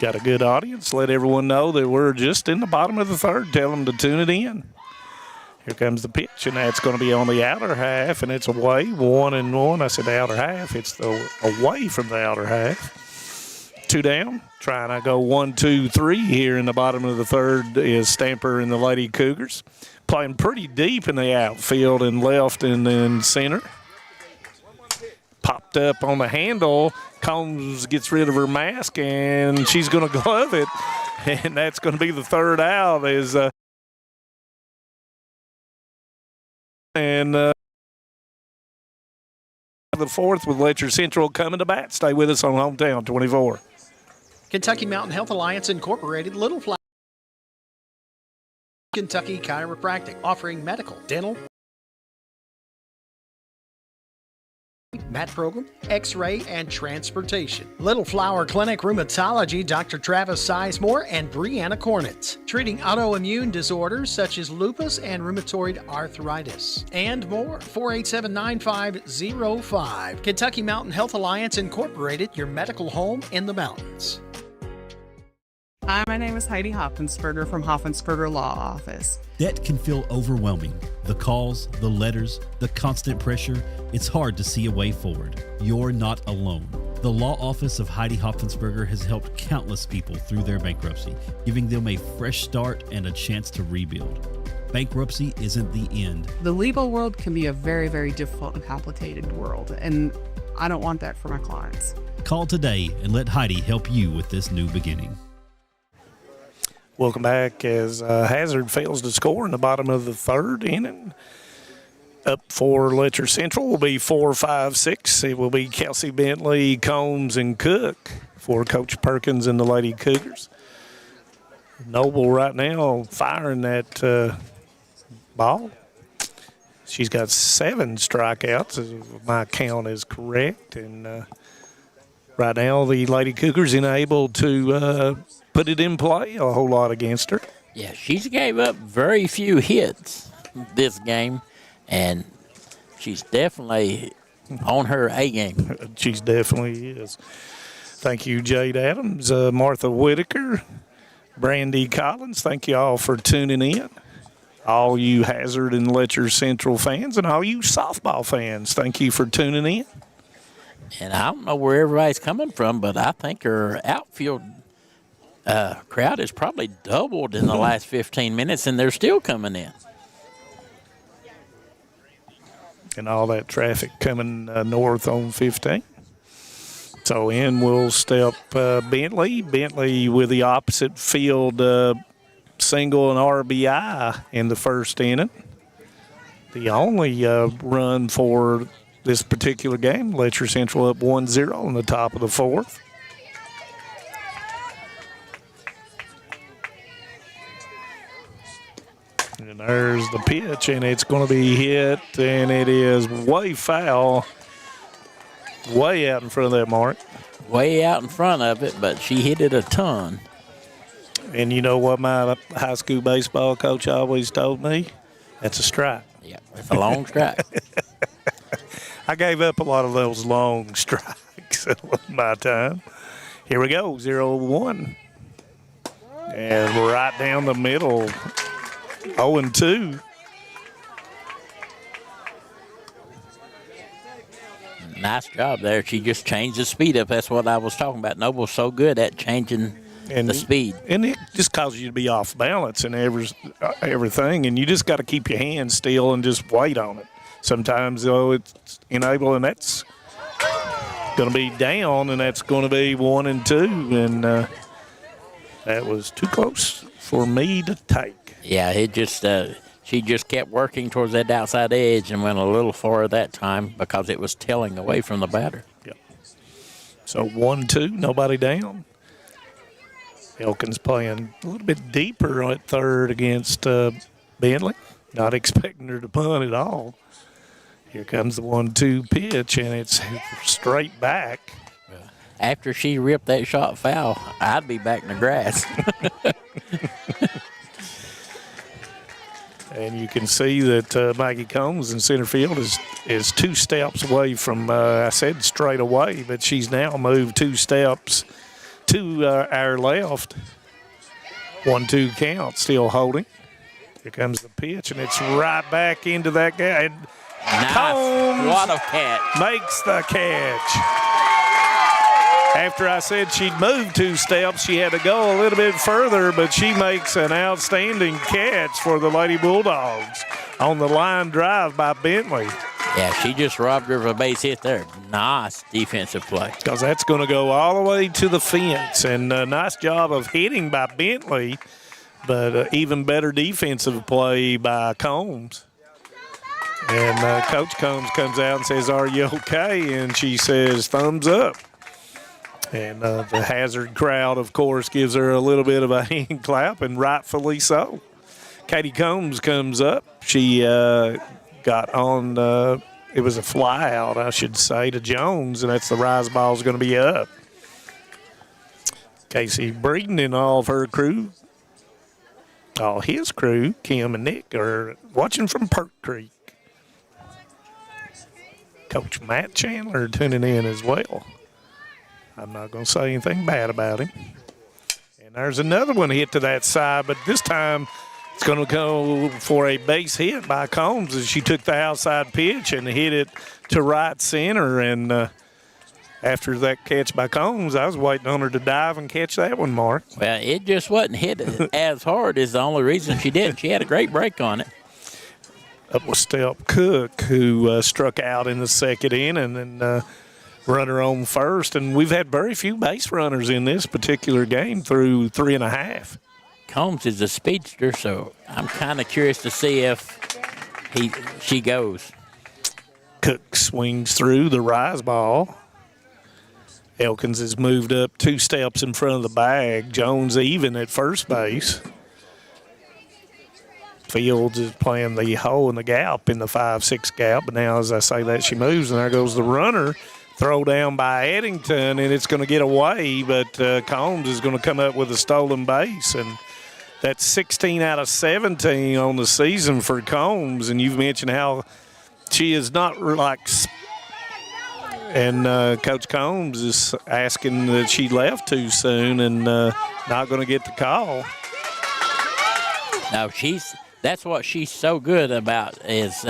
Got a good audience. Let everyone know that we're just in the bottom of the third. Tell them to tune it in. Here comes the pitch, and that's going to be on the outer half, and it's away, 1-1. I said the outer half. It's away from the outer half. 2 down. Trying to go 1-2-3 here in the bottom of the third is Stamper and the Lady Cougars. Playing pretty deep in the outfield and left and then center. Popped up on the handle. Combs gets rid of her mask, and she's going to glove it. And that's going to be the third out. The fourth with Letcher Central coming to bat. Stay with us on Hometown 24. Kentucky Mountain Health Alliance Incorporated, Little Flower, Kentucky Chiropractic, offering medical, dental, mat program, x-ray, and transportation. Little Flower Clinic Rheumatology, Dr. Travis Sizemore and Brianna Cornitz, treating autoimmune disorders such as lupus and rheumatoid arthritis, and more. 487-9505. Kentucky Mountain Health Alliance Incorporated, your medical home in the mountains. Hi, my name is Heidi Hoffensperger from Hoffensperger Law Office. Debt can feel overwhelming. The calls, the letters, the constant pressure, it's hard to see a way forward. You're not alone. The law office of Heidi Hoffensperger has helped countless people through their bankruptcy, giving them a fresh start and a chance to rebuild. Bankruptcy isn't the end. The legal world can be a very, very difficult and complicated world, and I don't want that for my clients. Call today and let Heidi help you with this new beginning. Welcome back as Hazard fails to score in the bottom of the third inning. Up for Letcher Central will be 4, 5, 6. It will be Kelsey Bentley, Combs, and Cook for Coach Perkins and the Lady Cougars. Noble right now firing that ball. She's got 7 strikeouts, if my count is correct. And right now the Lady Cougars unable to put it in play a whole lot against her. Yeah, she's gave up very few hits this game, and she's definitely on her A game. She's definitely is. Thank you, Jade Adams, Martha Whitaker, Brandy Collins. Thank you all for tuning in. All you Hazard and Letcher Central fans and all you softball fans, thank you for tuning in. And I don't know where everybody's coming from, but I think her outfield crowd has probably doubled in the last 15 minutes, and they're still coming in. And all that traffic coming north on 15. So in will step Bentley. Bentley with the opposite field single and RBI in the first inning. The only run for this particular game. Letcher Central up 1-0 in the top of the fourth. And there's the pitch, and it's going to be hit, and it is way foul, way out in front of that mark. Way out in front of it, but she hit it a ton. And you know what my high school baseball coach always told me? That's a strike. Yeah, it's a long strike. I gave up a lot of those long strikes at my time. Here we go, 0-1. And right down the middle, 0-2. Nice job there. She just changed the speed up. That's what I was talking about. Noble's so good at changing the speed. And it just causes you to be off balance and everything, and you just got to keep your hands still and just wait on it. Sometimes, it's enabling, that's going to be down, and that's going to be 1-2, and that was too close for me to take. Yeah, it just she just kept working towards that outside edge and went a little far that time because it was tailing away from the batter. Yep. So 1-2, nobody down. Elkins playing a little bit deeper at third against Bentley. Not expecting her to punt at all. Here comes the 1-2 pitch, and it's straight back. After she ripped that shot foul, I'd be back in the grass. And you can see that Maggie Combs in center field is 2 steps away from, I said straight away, but she's now moved 2 steps to our left. 1-2 count, still holding. Here comes the pitch, and it's right back into that guy. And nice. Combs What a catch. Makes the catch. After I said she'd moved 2 steps, she had to go a little bit further, but she makes an outstanding catch for the Lady Bulldogs on the line drive by Bentley. Yeah, she just robbed her of a base hit there. Nice defensive play. Because that's going to go all the way to the fence. And a nice job of hitting by Bentley, but even better defensive play by Combs. And Coach Combs comes out and says, "Are you okay?" And she says, "Thumbs up." And the Hazard crowd, of course, gives her a little bit of a hand clap, and rightfully so. Katie Combs comes up. She got on, it was a fly out, I should say, to Jones, and that's the rise ball's going to be up. Casey Breeden and all of her crew, all his crew, Kim and Nick, are watching from Perk Creek. Coach Matt Chandler tuning in as well. I'm not going to say anything bad about him. And there's another one hit to that side, but this time it's going to go for a base hit by Combs as she took the outside pitch and hit it to right center. And after that catch by Combs, I was waiting on her to dive and catch that one, Mark. Well, it just wasn't hit as hard is the only reason she didn't. She had a great break on it. Up was Stelp Cook, who struck out in the second inning, and then runner on first. And we've had very few base runners in this particular game through 3.5. Combs is a speedster, so I'm kind of curious to see if she goes. Cook swings through the rise ball. Elkins has moved up 2 steps in front of the bag. Jones even at first base. Fields is playing the hole in the gap in the 5-6 gap. But now, as I say that, she moves, and there goes the runner. Throw down by Eddington, and it's going to get away. But Combs is going to come up with a stolen base. And that's 16 out of 17 on the season for Combs. And you've mentioned how she is not like – and Coach Combs is asking that she left too soon and not going to get the call. No, that's what she's so good about is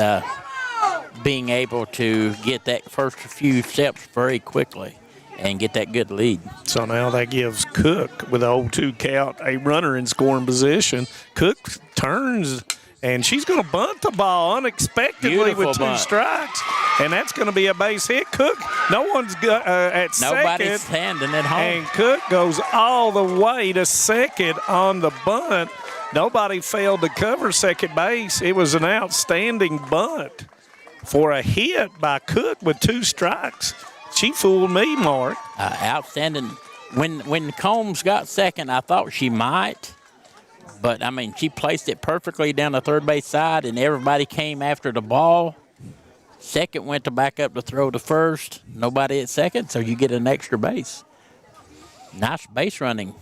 being able to get that first few steps very quickly and get that good lead. So now that gives Cook, with a 0-2 count, a runner in scoring position. Cook turns, and she's going to bunt the ball unexpectedly Beautiful with 2 bunt. strikes, and that's going to be a base hit. Cook, no one's at Nobody's second. standing at home. And Cook goes all the way to second on the bunt. Nobody failed to cover second base. It was an outstanding bunt for a hit by Cook with 2 strikes. She fooled me, Mark. Outstanding. When Combs got second, I thought she might. But, I mean, she placed it perfectly down the third base side, and everybody came after the ball. Second went to back up to throw to first. Nobody at second, so you get an extra base. Nice base running.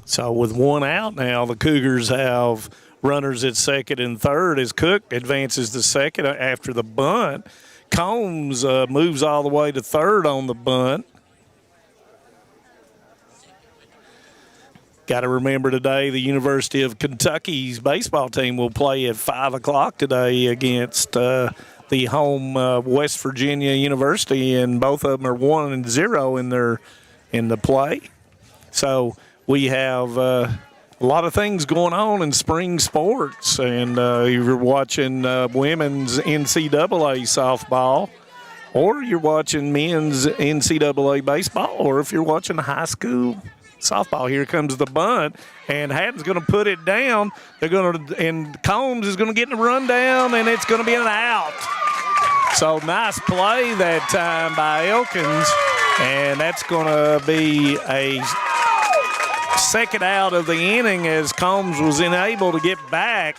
So with 1 out now, the Cougars have runners at second and third as Cook advances to second after the bunt. Combs moves all the way to third on the bunt. Got to remember today the University of Kentucky's baseball team will play at 5 o'clock today against the home West Virginia University, and both of them are 1-0 in the play. So we have a lot of things going on in spring sports, and you're watching women's NCAA softball, or you're watching men's NCAA baseball, or if you're watching high school softball. Here comes the bunt, and Hatton's going to put it down. And Combs is going to get in the rundown, and it's going to be an out. So nice play that time by Elkins, and that's going to be a second out of the inning as Combs was unable to get back.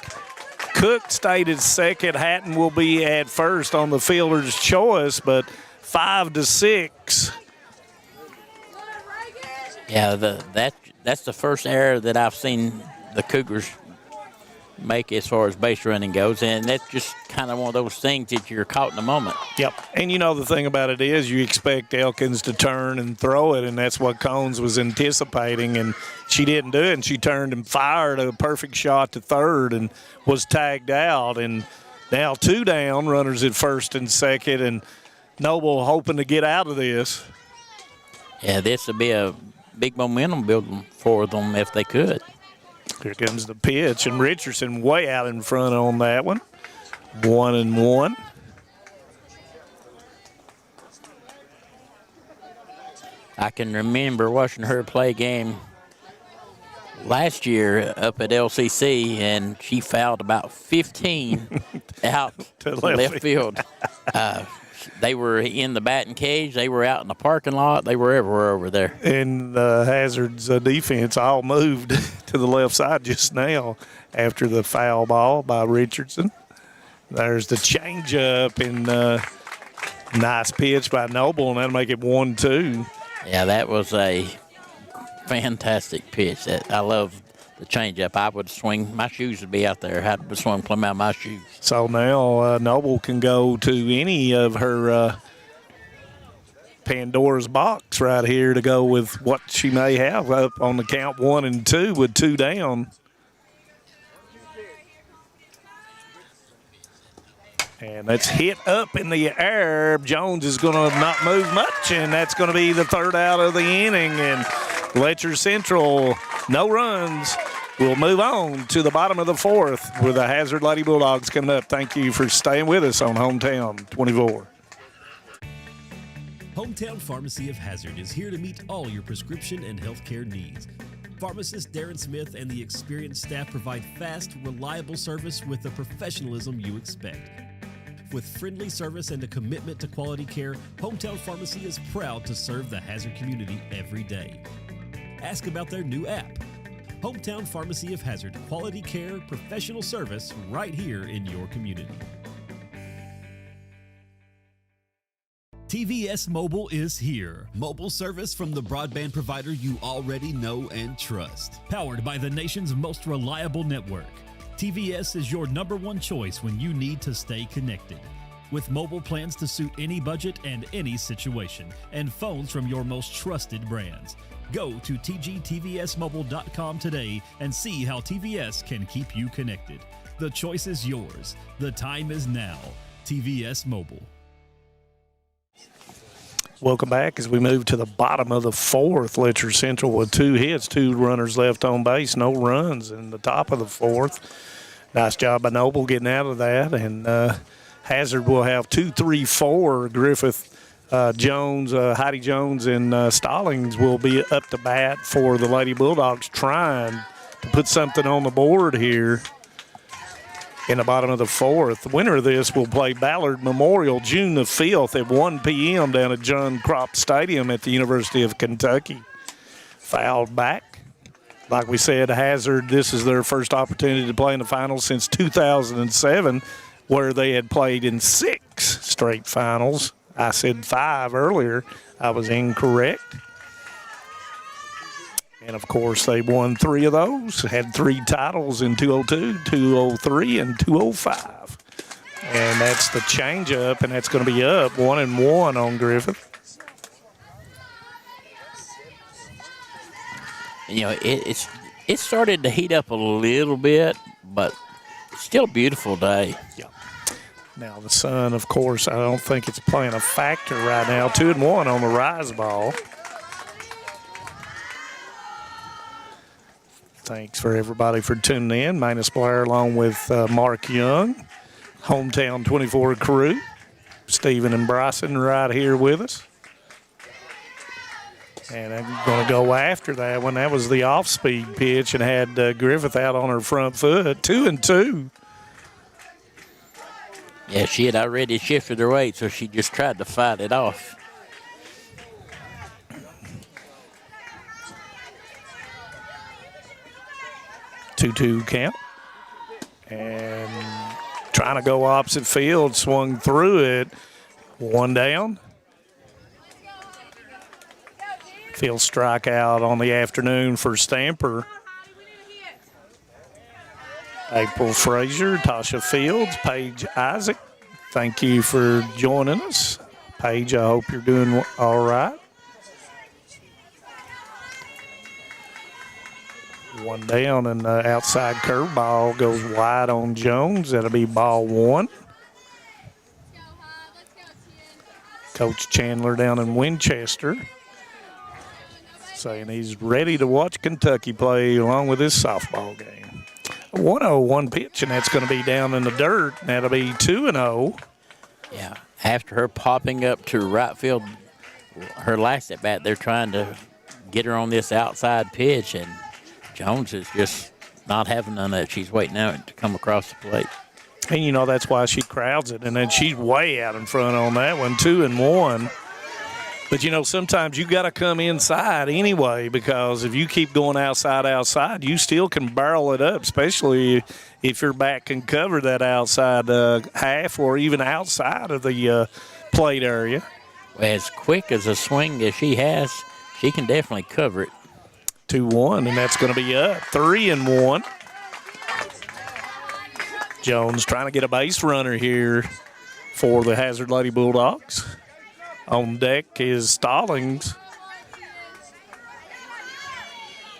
Cook stayed at second. Hatton will be at first on the fielder's choice, but 5-6. Yeah, that's the first error that I've seen the Cougars make as far as base running goes, and that's just kind of one of those things that you're caught in the moment. Yep, and you know the thing about it is you expect Elkins to turn and throw it, and that's what Combs was anticipating, and she didn't do it, and she turned and fired a perfect shot to third and was tagged out, and now 2 down, runners at first and second, and Noble hoping to get out of this. Yeah, this would be a big momentum building for them if they could. Here comes the pitch, and Richardson way out in front on that one. 1-1. I can remember watching her play a game last year up at LCC, and she fouled about 15 out to left field. They were in the batting cage. They were out in the parking lot. They were everywhere over there. And Hazard's defense all moved to the left side just now after the foul ball by Richardson. There's the changeup, and nice pitch by Noble, and that'll make it 1-2. Yeah, that was a fantastic pitch. I love the changeup. I would swing. My shoes would be out there. I had to swing plumb out my shoes. So now Noble can go to any of her Pandora's box right here to go with what she may have up on the count 1 and 2 with 2 down. And that's hit up in the air. Jones is going to not move much, and that's going to be the third out of the inning. And Letcher Central, no runs. We'll move on to the bottom of the 4th with the Hazard Lady Bulldogs coming up. Thank you for staying with us on Hometown 24. Hometown Pharmacy of Hazard is here to meet all your prescription and healthcare needs. Pharmacist Darren Smith and the experienced staff provide fast, reliable service with the professionalism you expect. With friendly service and a commitment to quality care, Hometown Pharmacy is proud to serve the Hazard community every day. Ask about their new app. Hometown Pharmacy of Hazard, quality care, professional service right here in your community. TVS Mobile is here. Mobile service from the broadband provider you already know and trust. Powered by the nation's most reliable network. TVS is your #1 choice when you need to stay connected. With mobile plans to suit any budget and any situation, and phones from your most trusted brands. Go to tgtvsmobile.com today and see how TVS can keep you connected. The choice is yours. The time is now. TVS Mobile. Welcome back as we move to the bottom of the 4th. Letcher Central with 2 hits, 2 runners left on base, no runs in the top of the 4th. Nice job by Noble getting out of that. And Hazard will have 2, 3, 4. Griffith, Jones, Heidi Jones, and Stallings will be up to bat for the Lady Bulldogs, trying to put something on the board here in the bottom of the 4th. The winner of this will play Ballard Memorial June the 5th at 1 p.m. down at John Crop Stadium at the University of Kentucky. Fouled back. Like we said, Hazard, this is their first opportunity to play in the finals since 2007, where they had played in 6 straight finals. I said 5 earlier. I was incorrect. And, of course, they won 3 of those, had 3 titles in 202, 203, and 205. And that's the changeup, and that's going to be up 1-1 on Griffith. You know, it started to heat up a little bit, but it's still a beautiful day. Yeah. Now, the sun, of course, I don't think it's playing a factor right now. 2-1 on the rise ball. Thanks for everybody for tuning in. Manus Blair along with Mark Young, Hometown 24 crew. Stephen and Bryson right here with us. And I'm going to go after that one. That was the off-speed pitch and had Griffith out on her front foot. 2-2. Yeah, she had already shifted her weight, so she just tried to fight it off. Two count. And trying to go opposite field, swung through it. 1 down. Field strikeout on the afternoon for Stamper. April Frazier, Tasha Fields, Paige Isaac. Thank you for joining us. Paige, I hope you're doing all right. 1 down, and the outside curveball goes wide on Jones. That'll be ball 1. Coach Chandler down in Winchester saying he's ready to watch Kentucky play along with his softball game. 1-0-1 pitch, and that's going to be down in the dirt. And that'll be 2-0. Yeah, after her popping up to right field, her last at bat, they're trying to get her on this outside pitch, and Jones is just not having none of that. She's waiting out to come across the plate. And, you know, that's why she crowds it. And then she's way out in front on that one, 2-1. But, you know, sometimes you got to come inside anyway, because if you keep going outside, you still can barrel it up, especially if your back can cover that outside half or even outside of the plate area. Well, as quick as a swing as she has, she can definitely cover it. 2-1, and that's going to be up 3-1. Jones trying to get a base runner here for the Hazard Lady Bulldogs. On deck is Stallings.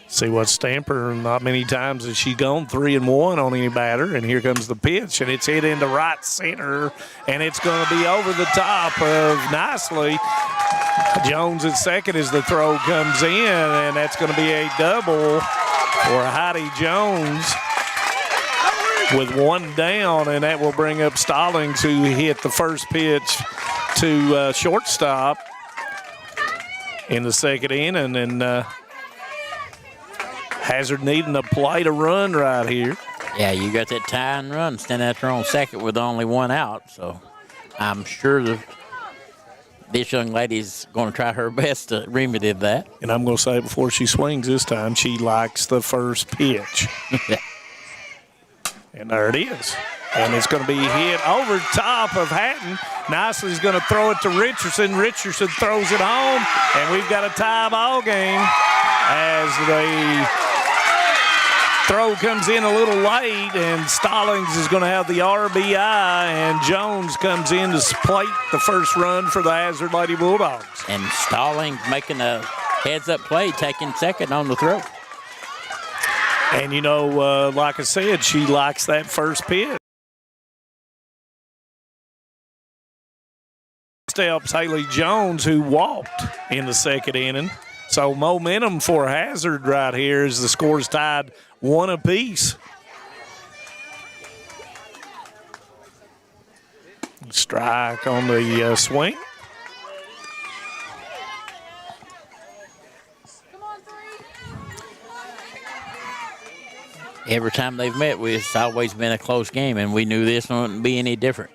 See what Stamper, not many times has she gone 3-1 on any batter, and here comes the pitch, and it's hit into right center, and it's going to be over the top of nicely. Jones at second as the throw comes in, and that's going to be a double for Heidi Jones with one down, and that will bring up Stallings, who hit the first pitch to shortstop in the second inning, and Hazard needing a play to run right here. Yeah, you got that tying run standing out there on second with only one out, so I'm sure this young lady's going to try her best to remedy that. And I'm going to say before she swings this time, she likes the first pitch. And there it is. And it's going to be hit over top of Hatton. Nicely is going to throw it to Richardson. Richardson throws it home, and we've got a tie ball game as the throw comes in a little late, and Stallings is going to have the RBI, and Jones comes in to plate the first run for the Hazard Lady Bulldogs. And Stallings making a heads-up play, taking second on the throw. And, you know, like I said, she likes that first pitch. Steps Haley Jones, who walked in the second inning. So momentum for Hazard right here as the score's tied 1 apiece. Strike on the swing. Every time they've met, it's always been a close game, and we knew this wouldn't be any different.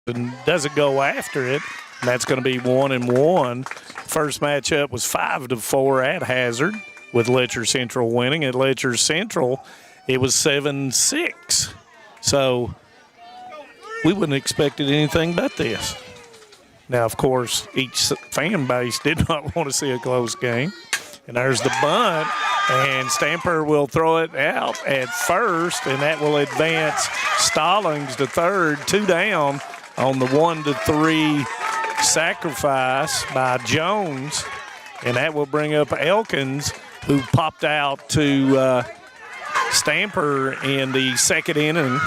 And doesn't go after it. And that's going to be 1-1. First matchup was 5-4 at Hazard, with Letcher Central winning. At Letcher Central, it was 7-6. So we wouldn't have expected anything but this. Now, of course, each fan base did not want to see a close game. And there's the bunt, and Stamper will throw it out at first, and that will advance Stallings to third, 2 down on the 1-3 sacrifice by Jones, and that will bring up Elkins, who popped out to Stamper in the second inning.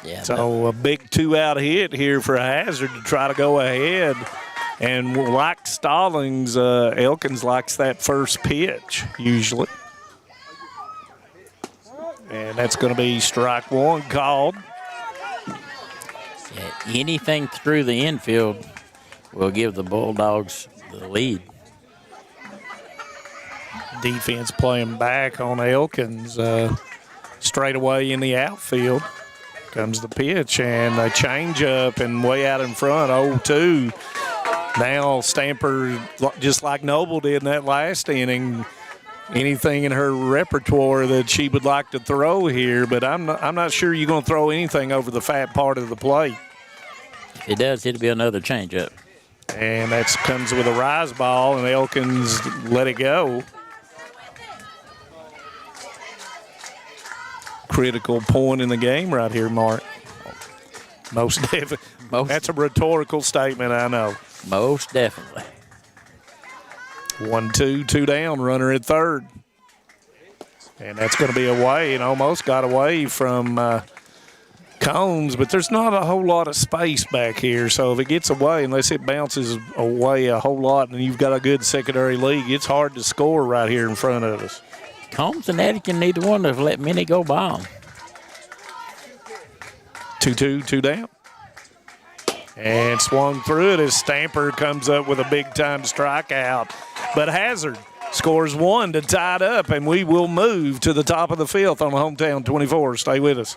Yeah, so a big 2-out hit here for Hazard to try to go ahead. And like Stallings, Elkins likes that first pitch usually. And that's going to be strike 1 called. Yeah, anything through the infield will give the Bulldogs the lead. Defense playing back on Elkins. Straight away in the outfield comes the pitch, and a changeup and way out in front, 0-2. Now Stamper, just like Noble did in that last inning, anything in her repertoire that she would like to throw here, but I'm not sure you're going to throw anything over the fat part of the plate. If it does, it'll be another changeup. And that comes with a rise ball, and Elkins let it go. Critical point in the game right here, Mark. Most definitely. That's a rhetorical statement, I know. Most definitely. 1-2, 2 down, runner at third. And that's going to be away, and almost got away from Combs, but there's not a whole lot of space back here. So if it gets away, unless it bounces away a whole lot and you've got a good secondary league, it's hard to score right here in front of us. Combs and Etikin, neither one have let many go by them. 2-2, 2 down. And swung through it as Stamper comes up with a big-time strikeout. But Hazard scores 1 to tie it up, and we will move to the top of the 5th on Hometown 24. Stay with us.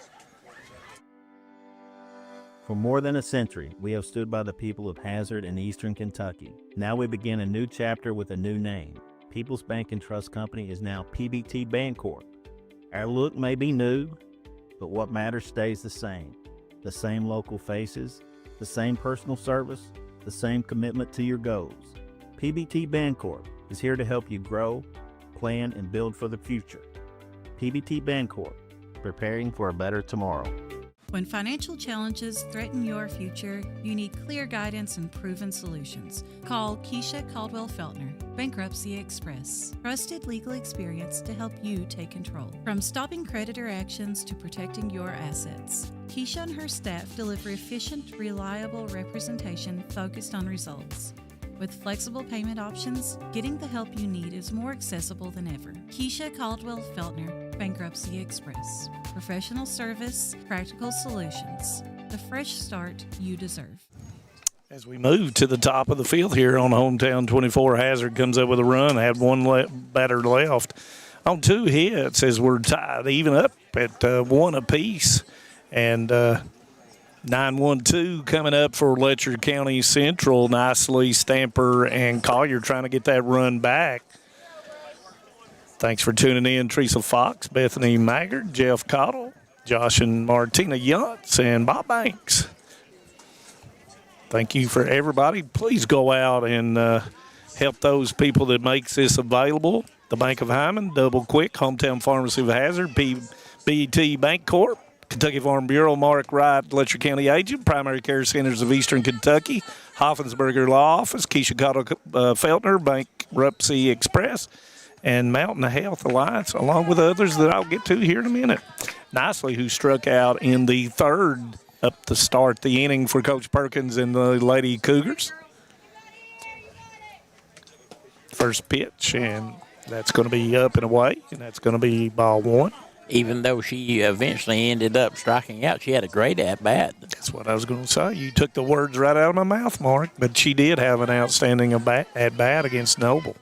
For more than a century, we have stood by the people of Hazard and Eastern Kentucky. Now we begin a new chapter with a new name. People's Bank and Trust Company is now PBT Bancorp. Our look may be new, but what matters stays the same. The same local faces, the same personal service, the same commitment to your goals. PBT Bancorp is here to help you grow, plan, and build for the future. PBT Bancorp, preparing for a better tomorrow. When financial challenges threaten your future, you need clear guidance and proven solutions. Call Keisha Caldwell Feltner, Bankruptcy Express. Trusted legal experience to help you take control. From stopping creditor actions to protecting your assets. Keisha and her staff deliver efficient, reliable representation focused on results. With flexible payment options, getting the help you need is more accessible than ever. Keisha Caldwell Feltner, Bankruptcy Express. Professional service, practical solutions. The fresh start you deserve. As we move to the top of the field here on Hometown 24, Hazard comes up with a run, had one batter left on 2 hits as we're tied even up at 1 apiece. And 9-1-2 coming up for Letcher County Central. Nicely, Stamper and Collier trying to get that run back. Thanks for tuning in, Teresa Fox, Bethany Maggard, Jeff Cottle, Josh and Martina Yuntz, and Bob Banks. Thank you for everybody. Please go out and help those people that makes this available. The Bank of Hyman, Double Quick, Hometown Pharmacy of Hazard, BT Bank Corp., Kentucky Farm Bureau, Mark Wright, Letcher County Agent, Primary Care Centers of Eastern Kentucky, Hoffensberger Law Office, Keisha Cottle Feltner, Bankruptcy Express, and Mountain Health Alliance, along with others that I'll get to here in a minute. Nicely, who struck out in the third up to start the inning for Coach Perkins and the Lady Cougars. First pitch, and that's going to be up and away, and that's going to be ball 1. Even though she eventually ended up striking out, she had a great at-bat. That's what I was going to say. You took the words right out of my mouth, Mark, but she did have an outstanding at-bat against Noble.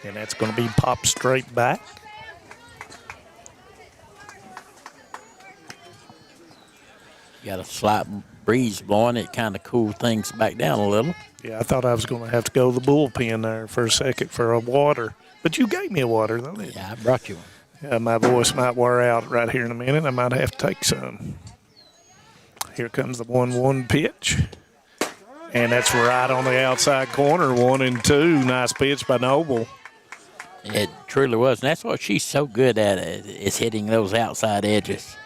And that's going to be popped straight back. You got a slight breeze blowing. It kind of cooled things back down a little. Yeah, I thought I was going to have to go to the bullpen there for a second for a water. But you gave me a water, though, didn't you? Yeah, I brought you one. My voice might wear out right here in a minute. I might have to take some. Here comes the 1-1 pitch. And that's right on the outside corner, 1-2. Nice pitch by Noble. It truly was. And that's what she's so good at, is hitting those outside edges.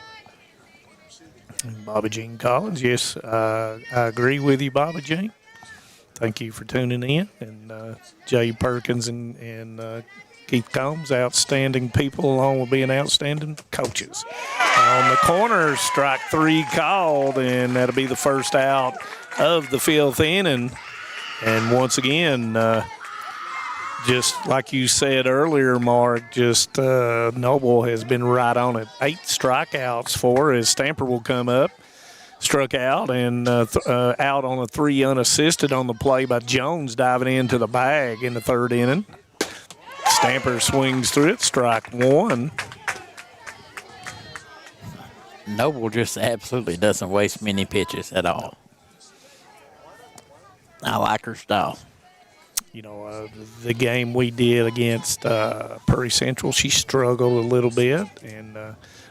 Bobby Jean Collins, yes, I agree with you, Bobby Jean. Thank you for tuning in. And Jay Perkins and Keith Combs, outstanding people, along with being outstanding coaches. On the corner, strike 3 called, and that'll be the first out of the 5th inning. And once again, just like you said earlier, Mark, just Noble has been right on it. 8 strikeouts for her as Stamper will come up. Struck out and out on a 3 unassisted on the play by Jones, diving into the bag in the 3rd inning. Stamper swings through it, strike 1. Noble just absolutely doesn't waste many pitches at all. I like her style. You know, the game we did against Prairie Central, she struggled a little bit.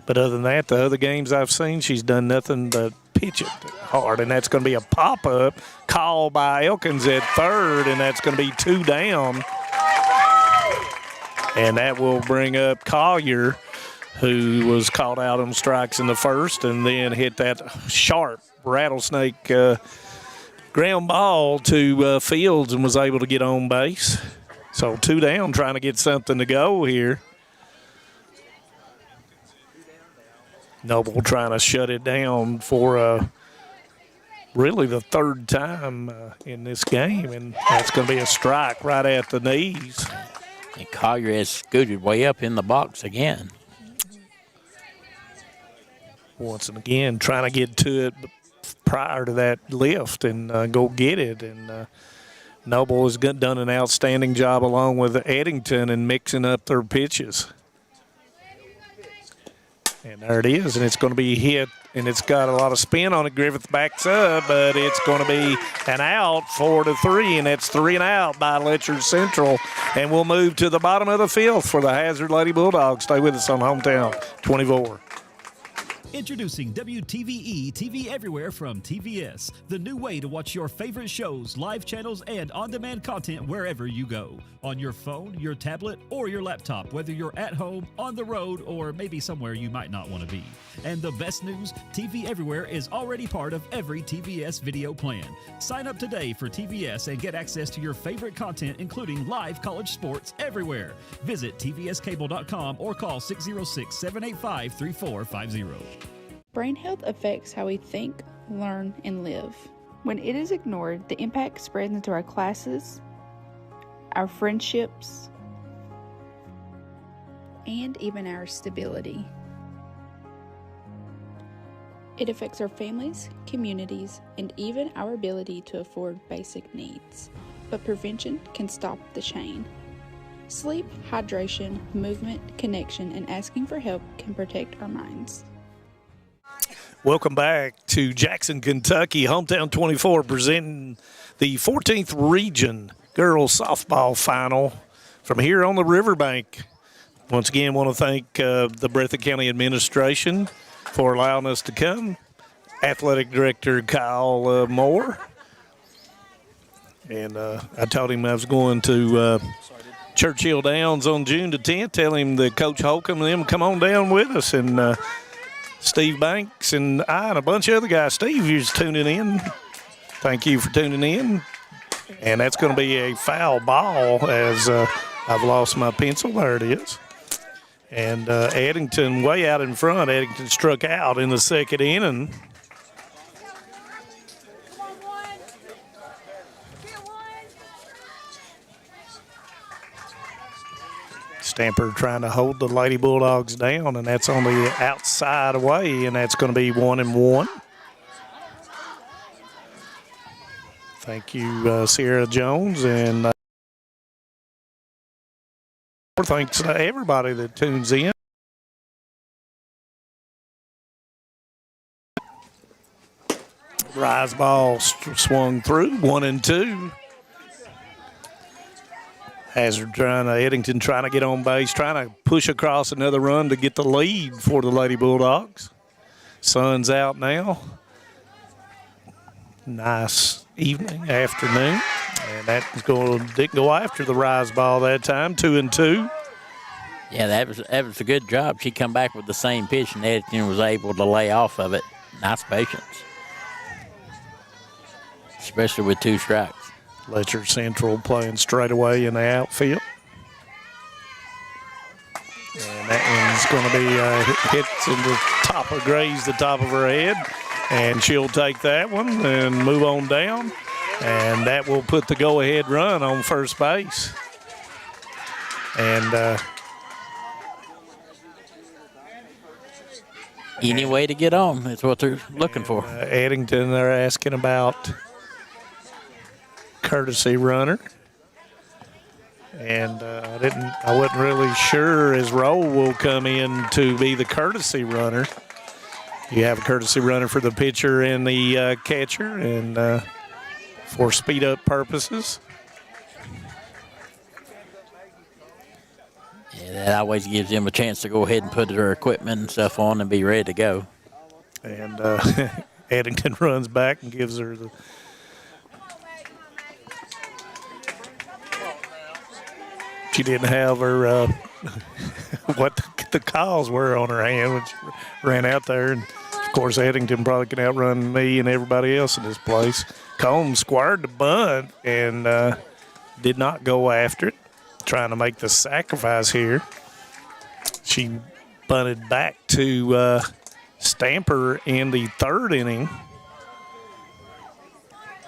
But other than that, the other games I've seen, she's done nothing but pitch it hard. And that's going to be a pop-up call by Elkins at 3rd, and that's going to be 2 down. And that will bring up Collier, who was called out on strikes in the 1st and then hit that sharp rattlesnake ground ball to Fields and was able to get on base. So 2 down, trying to get something to go here. Noble trying to shut it down for really the 3rd time in this game, and that's going to be a strike right at the knees. And Collier has scooted way up in the box again. Once again, trying to get to it prior to that lift and go get it. And Noble has done an outstanding job along with Eddington in mixing up their pitches. And there it is, and it's going to be hit, and it's got a lot of spin on it. Griffith backs up, but it's going to be an out, 4-3, and that's 3 and out by Letcher Central. And we'll move to the bottom of the 5th for the Hazard Lady Bulldogs. Stay with us on Hometown 24. Introducing WTVE TV Everywhere from TVS, the new way to watch your favorite shows, live channels, and on-demand content wherever you go. On your phone, your tablet, or your laptop, whether you're at home, on the road, or maybe somewhere you might not want to be. And the best news, TV Everywhere is already part of every TVS video plan. Sign up today for TVS and get access to your favorite content, including live college sports everywhere. Visit tvscable.com or call 606-785-3450. Brain health affects how we think, learn, and live. When it is ignored, the impact spreads into our classes, our friendships, and even our stability. It affects our families, communities, and even our ability to afford basic needs. But prevention can stop the chain. Sleep, hydration, movement, connection, and asking for help can protect our minds. Welcome back to Jackson, Kentucky. Hometown 24 presenting the 14th Region Girls Softball Final from here on the riverbank. Once again, want to thank the Breathitt County Administration for allowing us to come. Athletic Director Kyle Moore. And I told him I was going to Churchill Downs on June the 10th. Tell him that Coach Holcomb and them come on down with us. And Steve Banks and I and a bunch of other guys. Steve, you're just tuning in. Thank you for tuning in. And that's going to be a foul ball as I've lost my pencil. There it is. And Eddington way out in front. Eddington struck out in the second inning. Stamper trying to hold the Lady Bulldogs down, and that's on the outside away, and that's going to be 1-1. Thank you, Sierra Jones, and thanks to everybody that tunes in. Rise ball swung through, 1-2. Eddington trying to get on base, trying to push across another run to get the lead for the Lady Bulldogs. Sun's out now. Nice evening, afternoon. And that's going to go after the rise ball that time, 2-2. Yeah, that was a good job. She come back with the same pitch, and Eddington was able to lay off of it. Nice patience, especially with 2 strikes. Letcher Central playing straight away in the outfield. And that one's going to be hits in the top of graze the top of her head. And she'll take that one and move on down. And that will put the go-ahead run on first base. And any way to get on is what they're looking for. Eddington, they're asking about courtesy runner, and I wasn't really sure his role will come in to be the courtesy runner. You have a courtesy runner for the pitcher and the catcher, and for speed up purposes. Yeah, that always gives them a chance to go ahead and put their equipment and stuff on and be ready to go. And Eddington runs back and gives her the. She didn't have her what the calls were on her hand when she ran out there. And, of course, Eddington probably can outrun me and everybody else in this place. Combs squared the bunt and did not go after it, trying to make the sacrifice here. She bunted back to Stamper in the third inning.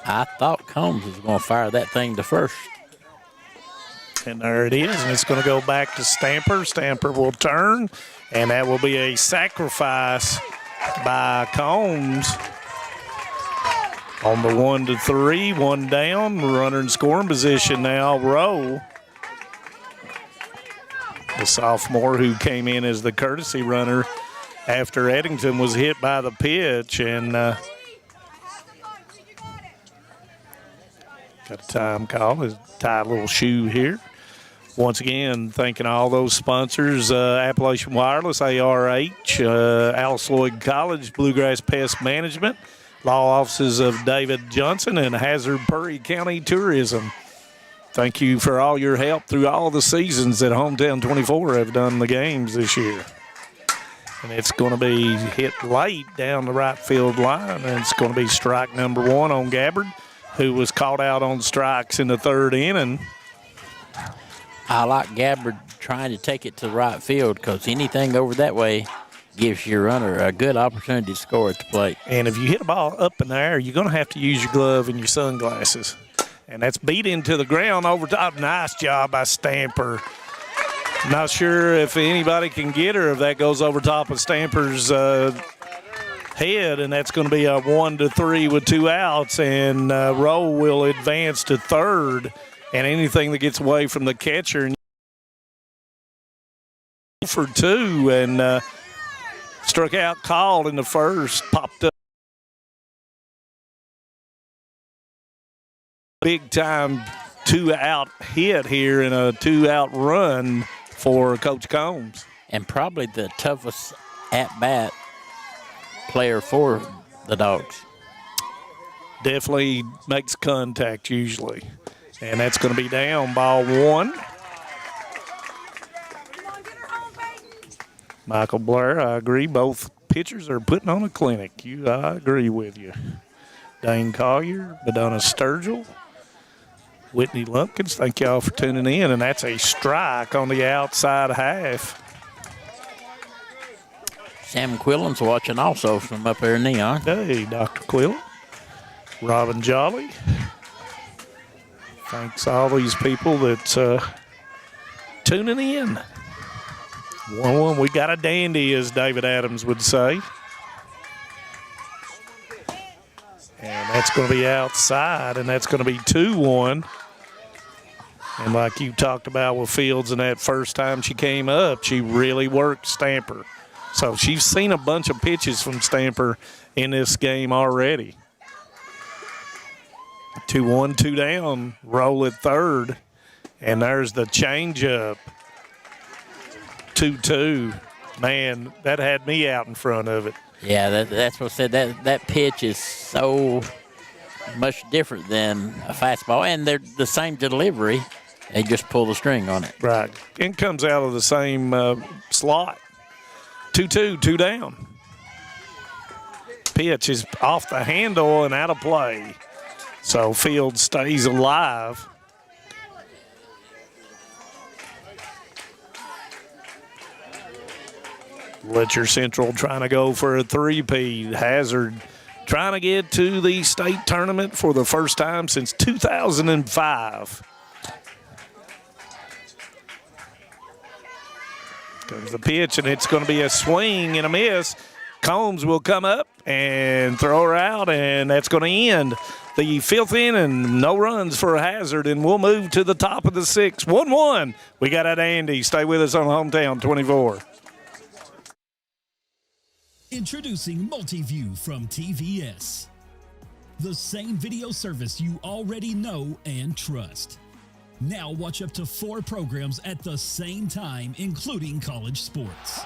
I thought Combs was going to fire that thing to first. And there it is, and it's going to go back to Stamper. Stamper will turn, and that will be a sacrifice by Combs on the 1-3, 1 down. Runner in scoring position now, Rowe. The sophomore who came in as the courtesy runner after Eddington was hit by the pitch, and got a time call. His tight little shoe here. Once again, thanking all those sponsors, Appalachian Wireless, ARH, Alice Lloyd College, Bluegrass Pest Management, law offices of David Johnson, and Hazard Perry County Tourism. Thank you for all your help through all the seasons that Hometown 24 have done the games this year. And it's going to be hit late down the right field line, and it's going to be strike number 1 on Gabbard, who was caught out on strikes in the 3rd inning. I like Gabbard trying to take it to the right field because anything over that way gives your runner a good opportunity to score at the plate. And if you hit a ball up in the air, you're going to have to use your glove and your sunglasses. And that's beat into the ground over top. Nice job by Stamper. Not sure if anybody can get her if that goes over top of Stamper's head, and that's going to be a 1-3 with 2 outs, and Rowe will advance to 3rd. And anything that gets away from the catcher for 2, and struck out called in the 1st, popped up. Big time 2-out hit here and a 2-out run for Coach Combs. And probably the toughest at-bat player for the Dogs. Definitely makes contact usually. And that's going to be down, ball 1. Michael Blair, I agree. Both pitchers are putting on a clinic. I agree with you. Dane Collier, Madonna Sturgill, Whitney Lumpkins, thank y'all for tuning in. And that's a strike on the outside half. Sam Quillen's watching also from up there in Neon. Hey, Dr. Quillen. Robin Jolly. Thanks all these people that's tuning in. 1-1, we got a dandy, as David Adams would say. And that's going to be outside, and that's going to be 2-1. And like you talked about with Fields, and that first time she came up, she really worked Stamper. So she's seen a bunch of pitches from Stamper in this game already. 2-1, 2 down, roll at 3rd. And there's the changeup. 2-2. Man, that had me out in front of it. Yeah, that's what I said. That pitch is so much different than a fastball, and they're the same delivery. They just pull the string on it. Right. And comes out of the same slot. 2-2, 2 down. Pitch is off the handle and out of play. So Fields stays alive. Letcher Central trying to go for a 3-peat. Hazard trying to get to the state tournament for the first time since 2005. Comes the pitch, and it's going to be a swing and a miss. Combs will come up and throw her out, and that's going to end the 5th inning. No runs for Hazard, and we'll move to the top of the 6th. 1-1. We got at Andy. Stay with us on Hometown 24. Introducing Multiview from TVS. The same video service you already know and trust. Now watch up to 4 programs at the same time, including college sports.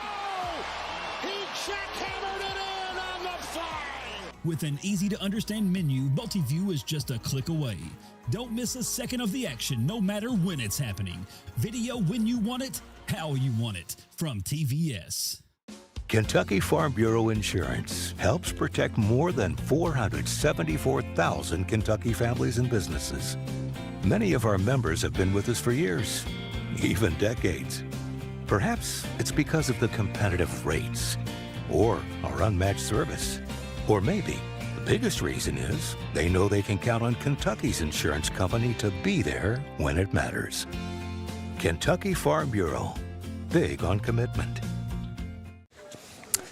With an easy-to-understand menu, Multiview is just a click away. Don't miss a second of the action, no matter when it's happening. Video when you want it, how you want it. From TVS. Kentucky Farm Bureau Insurance helps protect more than 474,000 Kentucky families and businesses. Many of our members have been with us for years, even decades. Perhaps it's because of the competitive rates or our unmatched service. Or maybe the biggest reason is they know they can count on Kentucky's insurance company to be there when it matters. Kentucky Farm Bureau, big on commitment.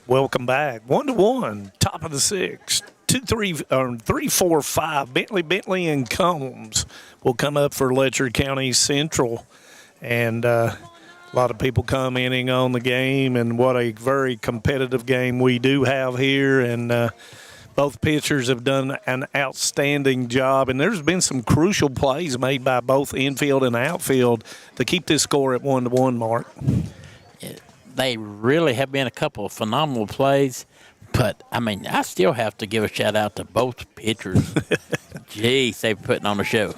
Welcome back. 1-1, top of the 6th. 3-4-5. Bentley, and Combs will come up for Letcher County Central. And a lot of people commenting on the game and what a very competitive game we do have here. And Both pitchers have done an outstanding job, and there's been some crucial plays made by both infield and outfield to keep this score at 1-1, Mark. They really have been a couple of phenomenal plays, but, I mean, I still have to give a shout-out to both pitchers. Jeez, they're putting on a show.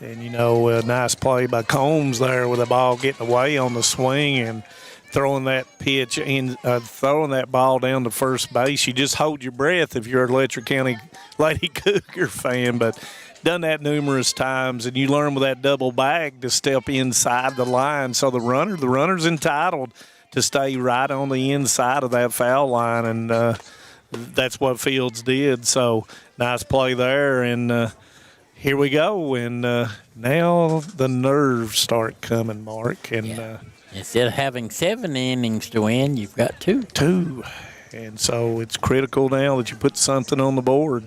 And, you know, a nice play by Combs there with the ball getting away on the swing and throwing that pitch in, throwing that ball down to first base. You just hold your breath if you're a Letcher County Lady Cougar fan, but done that numerous times, and you learn with that double bag to step inside the line. So the runner's entitled to stay right on the inside of that foul line, and that's what Fields did. So nice play there, and here we go. And now the nerves start coming, Mark. And instead of having 7 innings to win, you've got 2. 2. And so it's critical now that you put something on the board.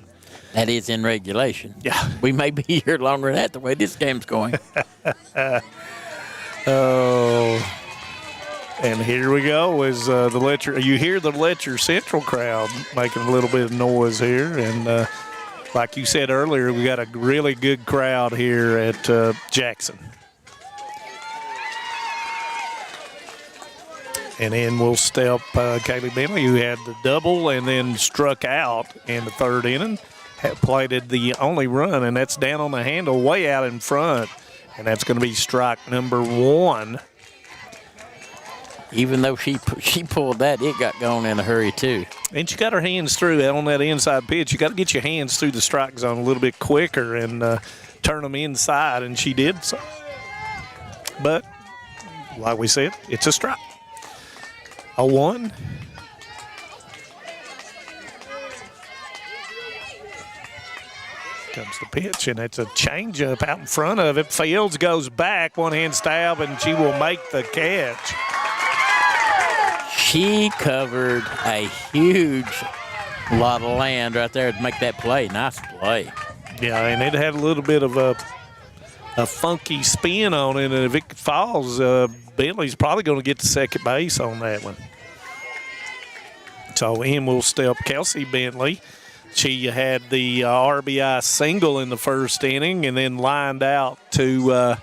That is in regulation. Yeah. We may be here longer than that the way this game's going. Oh. And here we go as the Letcher. You hear the Letcher Central crowd making a little bit of noise here. And like you said earlier, we got a really good crowd here at Jackson. And then we'll step Kaylee Bentley, who had the double and then struck out in the 3rd inning, plated the only run, and that's down on the handle way out in front. And that's going to be strike number 1. Even though she pulled that, it got going in a hurry, too. And she got her hands through on that inside pitch. You got to get your hands through the strike zone a little bit quicker and turn them inside, and she did so. But, like we said, it's a strike. 0-1. Comes the pitch, and it's a changeup out in front of it. Fields goes back, one-hand stab, and she will make the catch. She covered a huge lot of land right there to make that play. Nice play. Yeah, and it had a little bit of a funky spin on it, and if it falls, Bentley's probably going to get to second base on that one. So in will step Kelsey Bentley. She had the RBI single in the 1st inning and then lined out to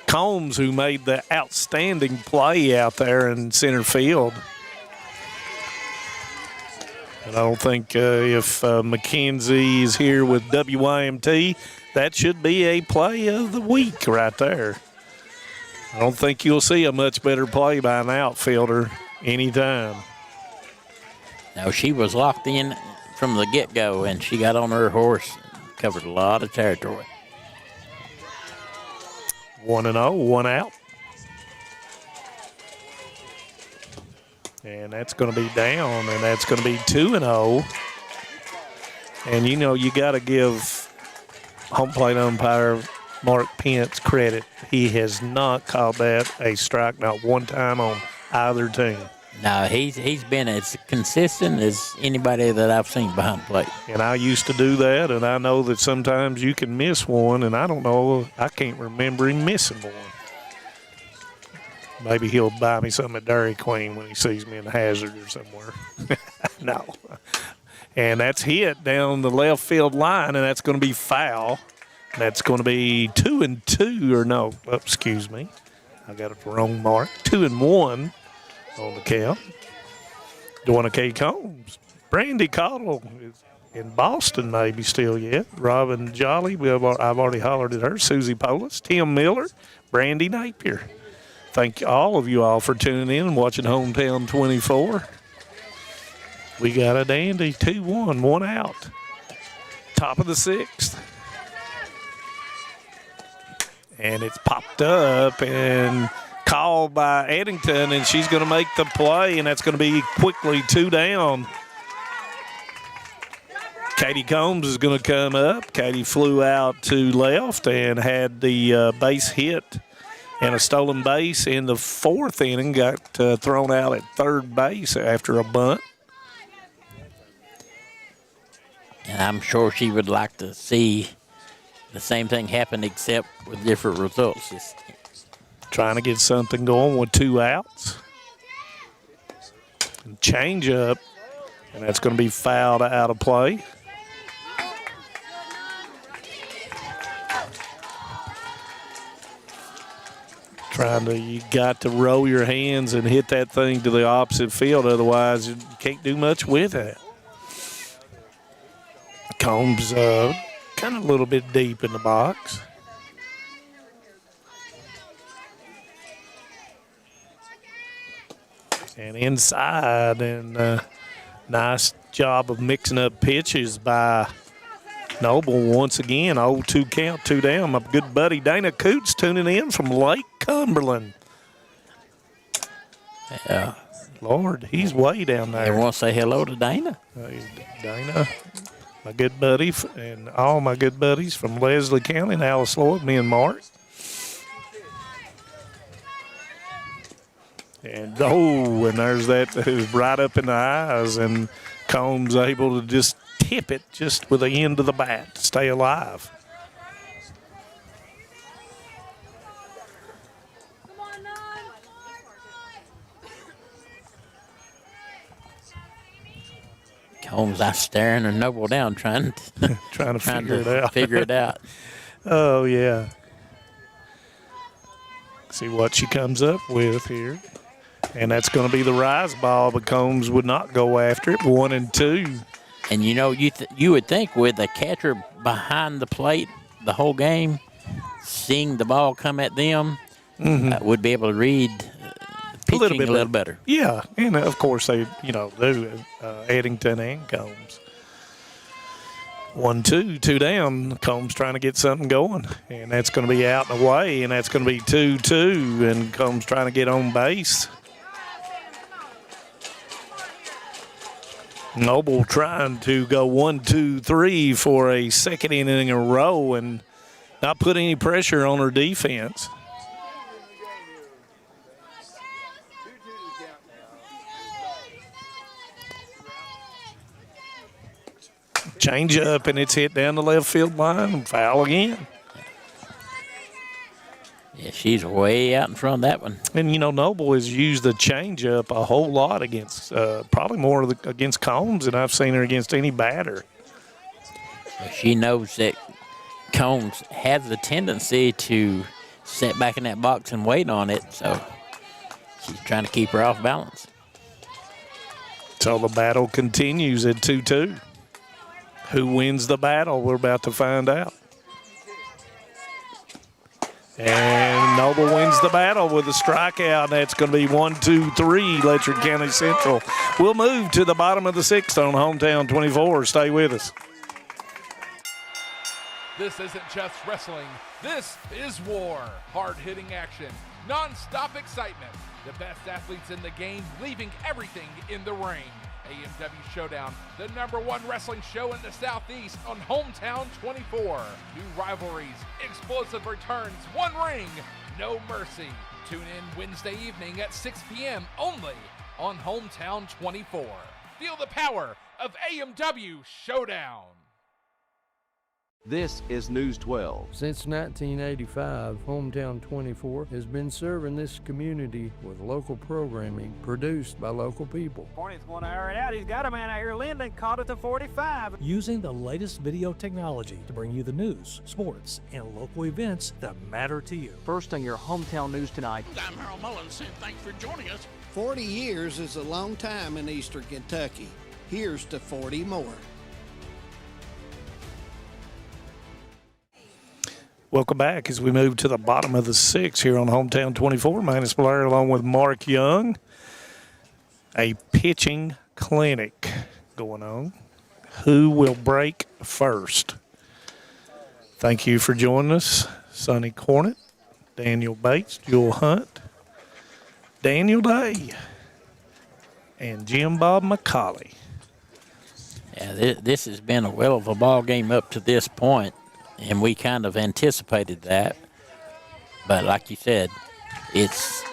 Combs, who made the outstanding play out there in center field. And I don't think if McKenzie is here with WYMT, that should be a play of the week right there. I don't think you'll see a much better play by an outfielder anytime. Now, she was locked in from the get-go, and she got on her horse and covered a lot of territory. 1-0, 1 out. And that's going to be down, and that's going to be 2-0. And, you know, you got to give home plate umpire Mark Pence credit. He has not called that a strike, not one time on either team. No, he's been as consistent as anybody that I've seen behind the plate. And I used to do that, and I know that sometimes you can miss one, and I don't know, I can't remember him missing one. Maybe he'll buy me something at Dairy Queen when he sees me in the hazard or somewhere. No. And that's hit down the left field line, and that's going to be foul. That's going to be 2-2, or no, excuse me. I got it the wrong mark. 2-1 on the count. Dwana K. Combs. Brandy Cottle is in Boston maybe still yet. Robin Jolly, I've already hollered at her. Susie Polis, Tim Miller, Brandy Napier. Thank all of you all for tuning in and watching Hometown 24. We got a dandy 2-1, 1 out. Top of the 6th. And it's popped up and called by Eddington, and she's going to make the play, and that's going to be quickly 2 down. Katie Combs is going to come up. Katie flew out to left and had the base hit and a stolen base in the 4th inning. Got thrown out at 3rd base after a bunt. And I'm sure she would like to see the same thing happen except with different results. Just trying to get something going with 2 outs. And change up, and that's going to be fouled out of play. You got to roll your hands and hit that thing to the opposite field. Otherwise, you can't do much with it. Combs kind of a little bit deep in the box. And inside, and nice job of mixing up pitches by Noble once again. 0-2 count, 2 down. My good buddy Dana Coots tuning in from Lake Cumberland. Yeah. Lord, he's way down there. I want to say hello to Dana. Dana, my good buddy, and all my good buddies from Leslie County and Alice Lloyd, me and Mark. And there's that right up in the eyes, and Combs able to just tip it just with the end of the bat to stay alive. Combs out staring a Noble down, trying to figure it out. Oh, yeah. See what she comes up with here. And that's going to be the rise ball, but Combs would not go after it. 1-2. And, you would think with the catcher behind the plate the whole game, seeing the ball come at them, would be able to read pitching a little better. Yeah, and of course they, do Eddington and Combs. 1-2, 2 down. Combs trying to get something going, and that's going to be out and away, and that's going to be 2-2, and Combs trying to get on base. Noble trying to go 1, 2, 3 for a second inning in a row and not put any pressure on her defense. Change up, and it's hit down the left field line and foul again. Yeah, she's way out in front of that one. And, Noble has used the changeup a whole lot against, probably more against Combs than I've seen her against any batter. She knows that Combs has the tendency to sit back in that box and wait on it, so she's trying to keep her off balance. So the battle continues at 2-2. Who wins the battle? We're about to find out. And Noble wins the battle with a strikeout. That's going to be 1-2-3, Letcher County Central. We'll move to the bottom of the sixth on Hometown 24. Stay with us. This isn't just wrestling. This is war. Hard-hitting action, non-stop excitement. The best athletes in the game leaving everything in the ring. AMW Showdown, the #1 wrestling show in the Southeast on Hometown 24. New rivalries, explosive returns, one ring, no mercy. Tune in Wednesday evening at 6 p.m. only on Hometown 24. Feel the power of AMW Showdown. This is News 12. Since 1985, Hometown 24 has been serving this community with local programming produced by local people. Hornet's going to air it out. He's got a man out here. Linden caught it to 45. Using the latest video technology to bring you the news, sports, and local events that matter to you. First on your Hometown News tonight. I'm Harold Mullins, and thanks for joining us. 40 years is a long time in Eastern Kentucky. Here's to 40 more. Welcome back as we move to the bottom of the sixth here on Hometown 24. Manus Blair along with Mark Young. A pitching clinic going on. Who will break first? Thank you for joining us. Sonny Cornett, Daniel Bates, Jewel Hunt, Daniel Day, and Jim Bob McCauley. Yeah, this has been a well of a ball game up to this point. And we kind of anticipated that. But like you said, it's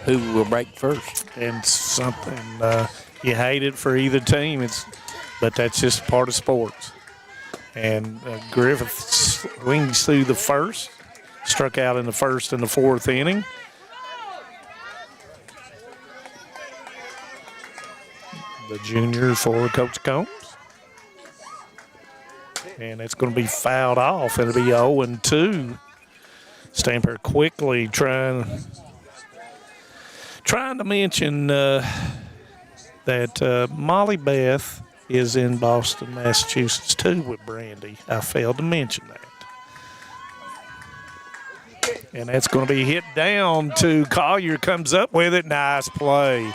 who will break first. And something you hate it for either team, but that's just part of sports. And Griffith swings through the first, struck out in the first and the fourth inning. The junior for Coach Combs. And it's going to be fouled off. It'll be 0-2. Stamper quickly trying to mention that Molly Beth is in Boston, Massachusetts, too, with Brandy. I failed to mention that. And that's going to be hit down to Collier. Comes up with it. Nice play.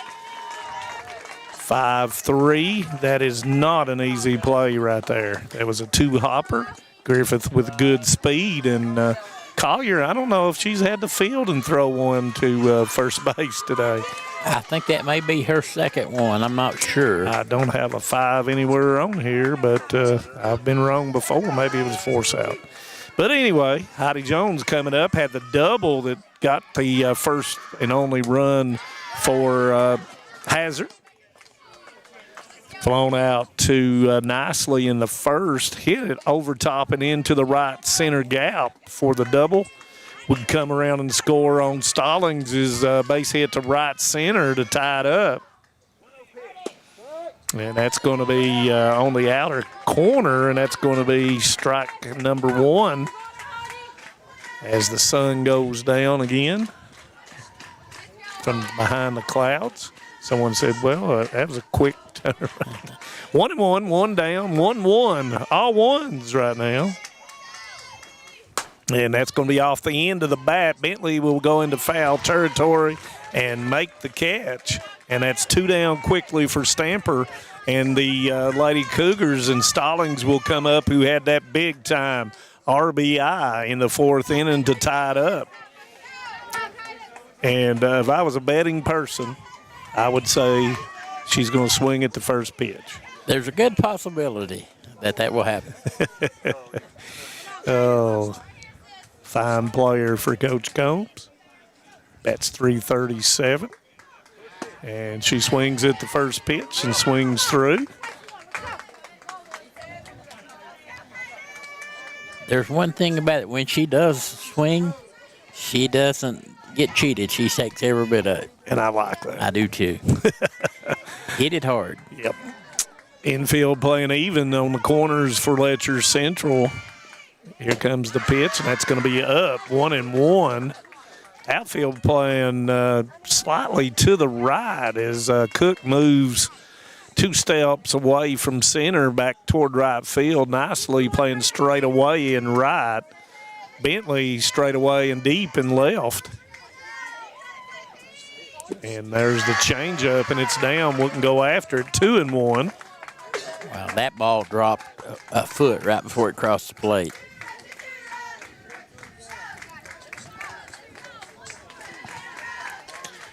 5-3. That is not an easy play right there. That was a two-hopper. Griffith with good speed. And Collier, I don't know if she's had the field and throw one to first base today. I think that may be her second one. I'm not sure. I don't have a 5 anywhere on here, but I've been wrong before. Maybe it was force out. But anyway, Heidi Jones coming up, had the double that got the first and only run for Hazard. Flown out to nicely in the first, hit it over top and into the right center gap for the double. Would come around and score on Stallings' base hit to right center to tie it up. And that's going to be on the outer corner, and that's going to be strike number 1 as the sun goes down again from behind the clouds. Someone said, well, that was a quick turnaround. 1-1, 1 down, 1-1. All ones right now. And that's going to be off the end of the bat. Bentley will go into foul territory and make the catch. And that's 2 down quickly for Stamper. And the Lady Cougars and Stallings will come up, who had that big-time RBI in the 4th inning to tie it up. And if I was a betting person, I would say she's going to swing at the first pitch. There's a good possibility that will happen. Oh, fine player for Coach Combs. That's 337. And she swings at the first pitch and swings through. There's one thing about it. When she does swing, she doesn't get cheated. She takes every bit of it. And I like that. I do too. Hit it hard. Yep. Infield playing even on the corners for Letcher Central. Here comes the pitch, and that's going to be up 1-1. Outfield playing slightly to the right as Cook moves 2 steps away from center back toward right field. Nicely playing straight away in right. Bentley straight away and deep in left. And there's the changeup, and it's down. Wouldn't go after it. 2-1. Wow, that ball dropped a foot right before it crossed the plate.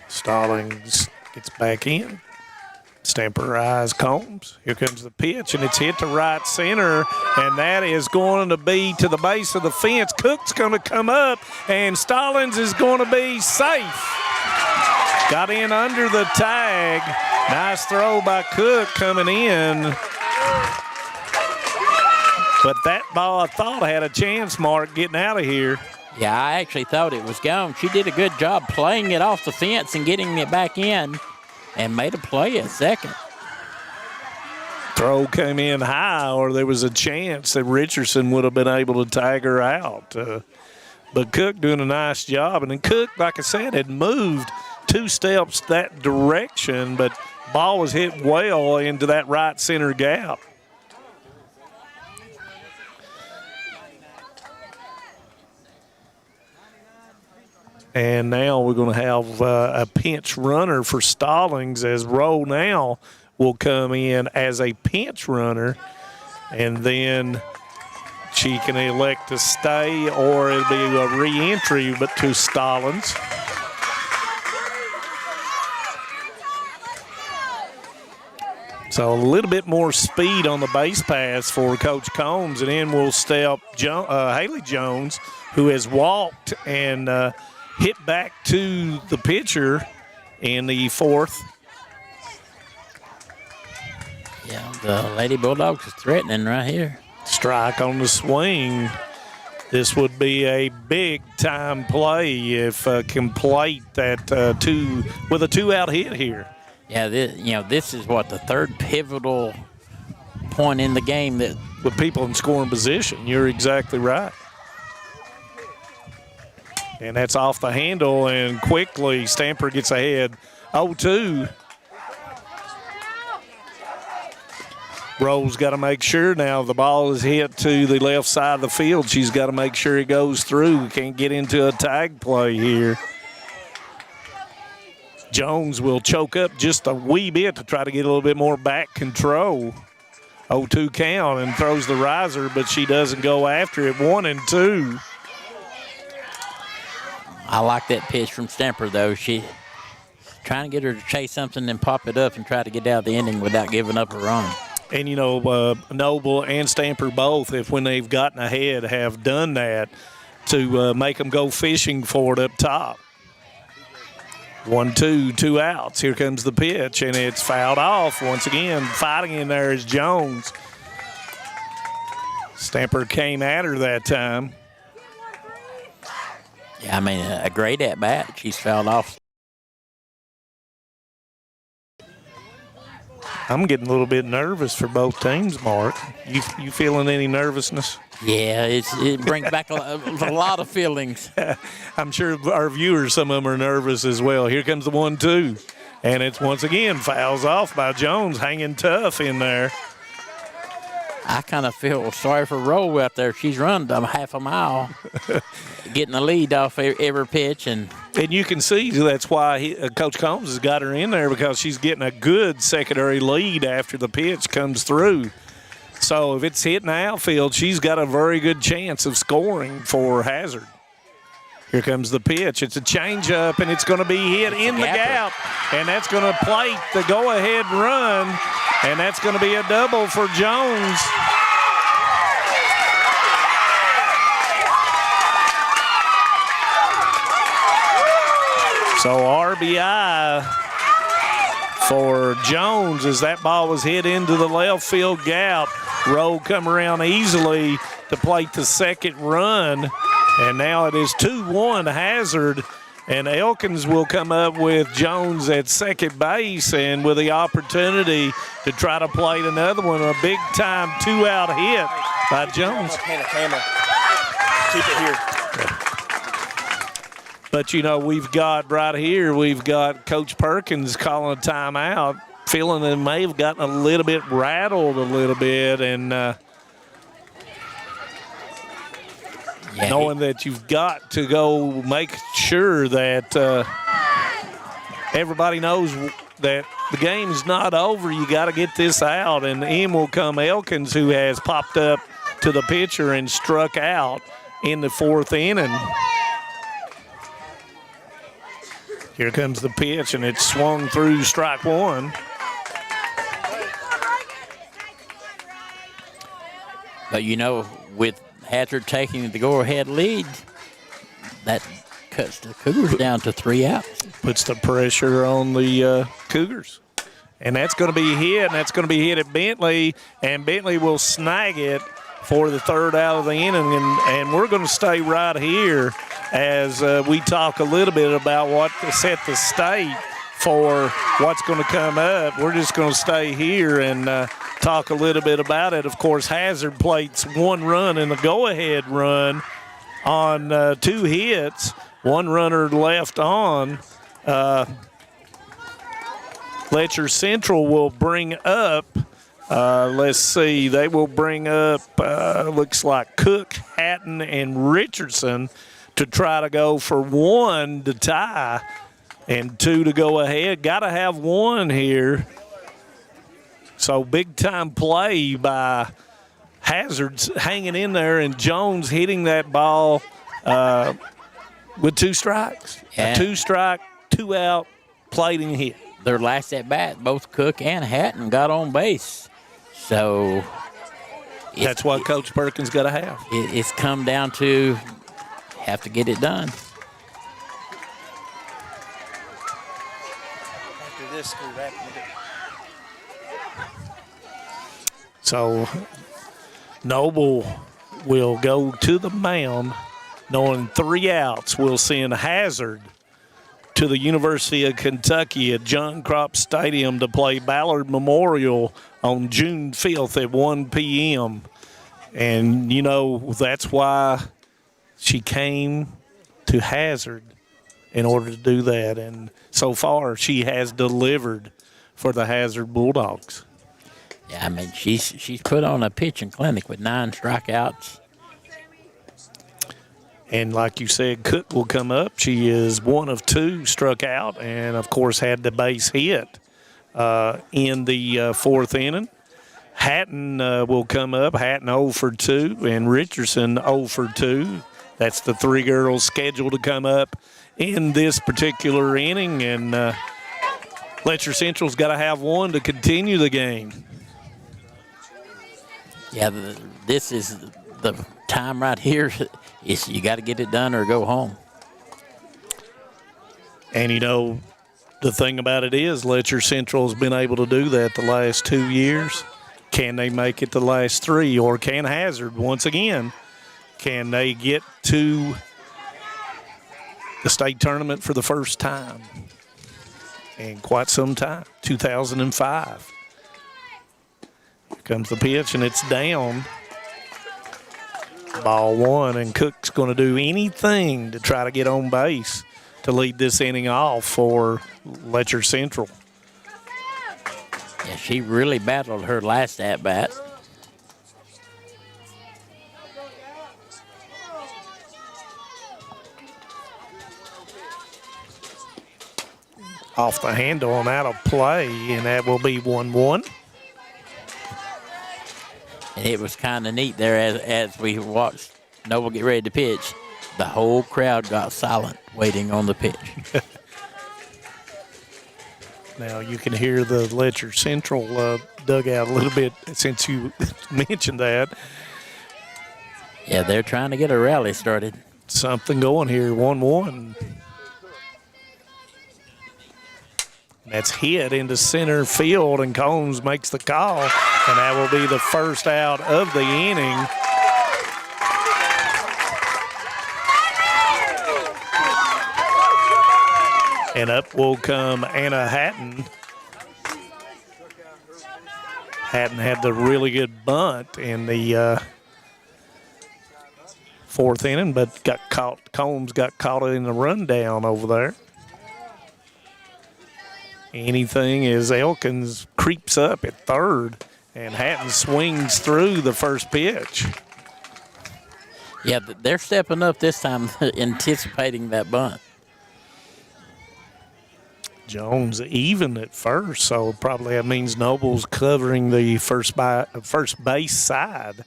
Stallings gets back in. Stamper eyes Combs. Here comes the pitch, and it's hit to right center, and that is going to be to the base of the fence. Cook's going to come up, and Stallings is going to be safe. Got in under the tag. Nice throw by Cook coming in. But that ball, I thought, had a chance, Mark, getting out of here. Yeah, I actually thought it was gone. She did a good job playing it off the fence and getting it back in and made a play at second. Throw came in high, or there was a chance that Richardson would have been able to tag her out. But Cook doing a nice job. And then Cook, like I said, had moved 2 steps that direction, but ball was hit well into that right center gap. And now we're going to have a pinch runner for Stallings, as Rowe now will come in as a pinch runner, and then she can elect to stay, or it'll be a re-entry but to Stallings. So a little bit more speed on the base pass for Coach Combs, and then we'll step Haley Jones, who has walked and hit back to the pitcher in the 4th. Yeah, the Lady Bulldogs is threatening right here. Strike on the swing. This would be a big-time play if complete that with a 2-out hit here. Yeah, this is what, the 3rd pivotal point in the game that with people in scoring position. You're exactly right. And that's off the handle, and quickly Stamper gets ahead 0-2. Rose got to make sure now the ball is hit to the left side of the field. She's got to make sure it goes through. Can't get into a tag play here. Jones will choke up just a wee bit to try to get a little bit more back control. 0-2 count and throws the riser, but she doesn't go after it. 1-2. I like that pitch from Stamper, though. She trying to get her to chase something and pop it up and try to get out the inning without giving up a run. And, you know, Noble and Stamper both, if when they've gotten ahead, have done that to make them go fishing for it up top. 1-2, 2 outs. Here comes the pitch, and it's fouled off. Once again, fighting in there is Jones. Stamper came at her that time. Yeah, I mean, a great at-bat. She's fouled off. I'm getting a little bit nervous for both teams, Mark. You feeling any nervousness? Yeah, it brings back a lot of feelings. I'm sure our viewers, some of them are nervous as well. Here comes the 1-2. And it's once again fouls off by Jones, hanging tough in there. I kind of feel sorry for Rowe out there. She's run half a mile, getting the lead off every pitch. And you can see that's why Coach Combs has got her in there, because she's getting a good secondary lead after the pitch comes through. So if it's hitting the outfield, she's got a very good chance of scoring for Hazard. Here comes the pitch. It's a changeup, and it's going to be hit in the gap. And that's going to plate the go-ahead run, and that's going to be a double for Jones. So RBI for Jones as that ball was hit into the left field gap. Rowe come around easily to plate the second run. And now it is 2-1 Hazard, and Elkins will come up with Jones at second base and with the opportunity to try to plate another one, a big-time 2-out hit by Jones. Keep it here. But, you know, we've got Coach Perkins calling a timeout, feeling they may have gotten a little bit rattled a little bit, and knowing that you've got to go make sure that everybody knows that the game is not over. You got to get this out, and in will come Elkins, who has popped up to the pitcher and struck out in the fourth inning. Here comes the pitch, and it's swung through strike one. But, you know, with Hazard taking the go-ahead lead, that cuts the Cougars down to 3 outs. Puts the pressure on the Cougars. And that's going to be hit, and that's going to be hit at Bentley, and Bentley will snag it for the third out of the inning. And we're going to stay right here as we talk a little bit about what to set the state for what's going to come up. We're just going to stay here and talk a little bit about it. Of course, Hazard plates 1 run in the go-ahead run on 2 hits, 1 runner left on. Letcher Central will bring up, let's see, they will bring up, looks like Cook, Hatton, and Richardson to try to go for 1 to tie and 2 to go ahead. Got to have 1 here. So big-time play by Hazard hanging in there, and Jones hitting that ball with 2 strikes. Yeah. A 2-strike, 2-out plating hit. Their last at-bat, both Cook and Hatton got on base. So that's what Coach Perkins got to have. It's come down to have to get it done. After this, we're wrapping it up. So Noble will go to the mound, knowing 3 outs. We'll send Hazard to the University of Kentucky at John Crop Stadium to play Ballard Memorial on June 5th at 1 p.m. And, you know, that's why she came to Hazard in order to do that. And so far, she has delivered for the Hazard Bulldogs. Yeah, I mean, she's put on a pitching clinic with 9 strikeouts. And like you said, Cook will come up. She is 1 of 2 struck out and, of course, had the base hit in the 4th inning. Hatton will come up. Hatton 0 for 2 and Richardson 0 for 2. That's the 3 girls scheduled to come up in this particular inning. And Letcher Central's got to have 1 to continue the game. Yeah, this is the time right here. Is you got to get it done or go home. And, you know, the thing about it is Letcher Central has been able to do that the last 2 years. Can they make it the last 3, or can Hazard once again? Can they get to the state tournament for the first time in quite some time? 2005. Here comes the pitch, and it's down. Ball 1, and Cook's going to do anything to try to get on base to lead this inning off for Letcher Central. Yeah, she really battled her last at-bat. Off the handle and out of play, and that will be 1-1. And it was kind of neat there as we watched Noble get ready to pitch. The whole crowd got silent waiting on the pitch. Now you can hear the Letcher Central dugout a little bit since you mentioned that. Yeah, they're trying to get a rally started. Something going here, 1-1. That's hit into center field, and Combs makes the call, and that will be the first out of the inning. And up will come Anna Hatton. Hatton had the really good bunt in the 4th inning, but got caught. Combs got caught in the rundown over there. Anything as Elkins creeps up at 3rd, and Hatton swings through the first pitch. Yeah, they're stepping up this time, anticipating that bunt. Jones even at first, so probably that means Noble's covering the first base side.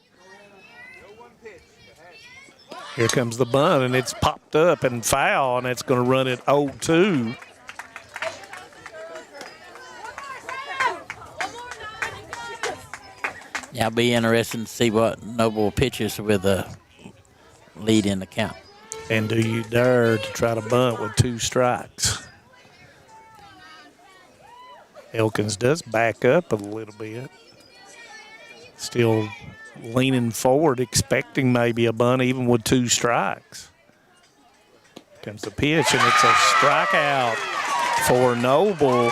Here comes the bunt, and it's popped up and foul, and it's going to run it 0-2. Yeah, it'll be interesting to see what Noble pitches with a lead in the count. And do you dare to try to bunt with 2 strikes? Elkins does back up a little bit. Still leaning forward, expecting maybe a bunt even with 2 strikes. Comes the pitch, and it's a strikeout for Noble.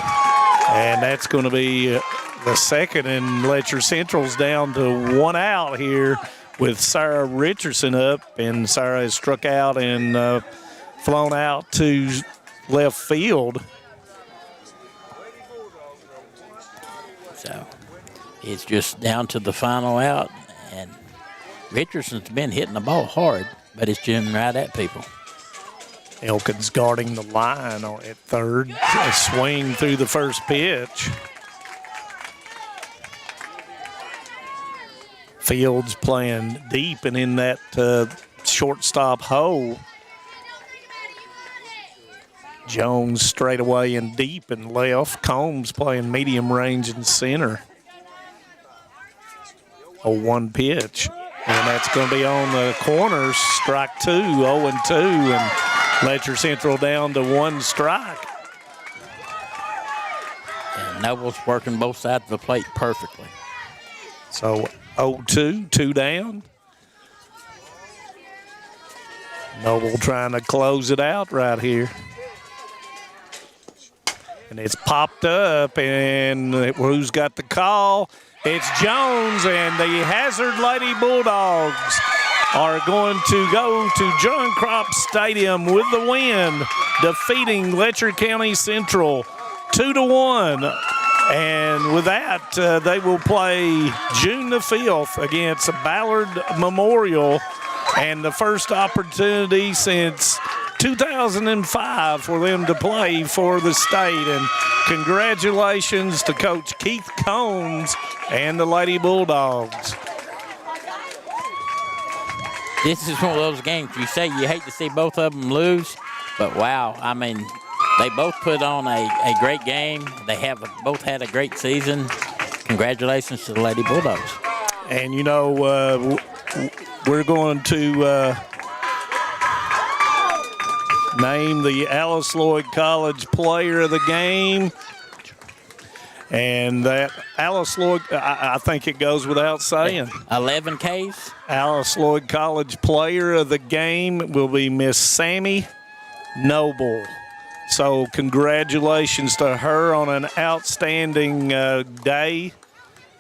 And that's going to be the second, and Letcher Central's down to 1 out here with Sarah Richardson up, and Sarah has struck out and flown out to left field. So it's just down to the final out, and Richardson's been hitting the ball hard, but it's getting right at people. Elkins guarding the line at 3rd. A swing through the first pitch. Fields playing deep and in that shortstop hole. Jones straight away and deep and left. Combs playing medium range and center. A 1 pitch. And that's going to be on the corner. Strike 2, 0-2. And Letcher Central down to 1 strike. And Noble's working both sides of the plate perfectly. So 0-2, 2 down. Noble trying to close it out right here. And it's popped up, and who's got the call? It's Jones, and the Hazard Lady Bulldogs are going to go to John Crop Stadium with the win, defeating Letcher County Central 2-1. And with that, they will play June the 5th against Ballard Memorial, and the first opportunity since 2005 for them to play for the state. And congratulations to Coach Keith Combs and the Lady Bulldogs. This is one of those games you say you hate to see both of them lose, but wow, I mean, they both put on a great game. They have both had a great season. Congratulations to the Lady Bulldogs. And, you know, we're going to name the Alice Lloyd College Player of the Game. And that Alice Lloyd, I think it goes without saying. 11 Ks. Alice Lloyd College Player of the Game will be Miss Sammy Noble. So congratulations to her on an outstanding day.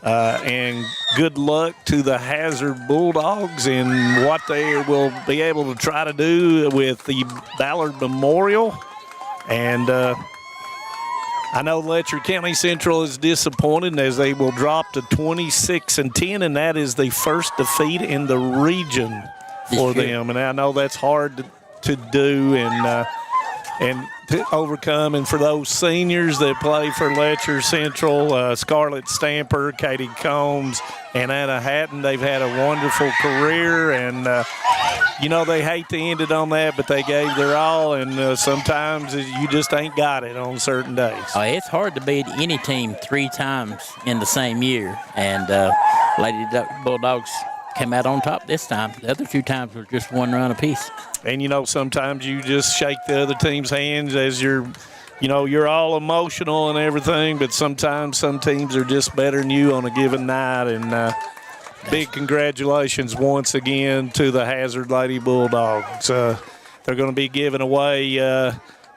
And good luck to the Hazard Bulldogs in what they will be able to try to do with the Ballard Memorial. And I know Letcher County Central is disappointed as they will drop to 26-10, and that is the first defeat in the region for them. And I know that's hard to do and to overcome. And for those seniors that play for Letcher Central, Scarlett Stamper, Katie Combs, and Anna Hatton, they've had a wonderful career. And, you know, they hate to end it on that, but they gave their all. And sometimes you just ain't got it on certain days. It's hard to beat any team 3 times in the same year. And Lady Bulldogs came out on top this time. The other 2 times were just 1 run apiece. And, you know, sometimes you just shake the other team's hands as you're all emotional and everything, but sometimes some teams are just better than you on a given night. And big congratulations once again to the Hazard Lady Bulldogs. They're going to be giving away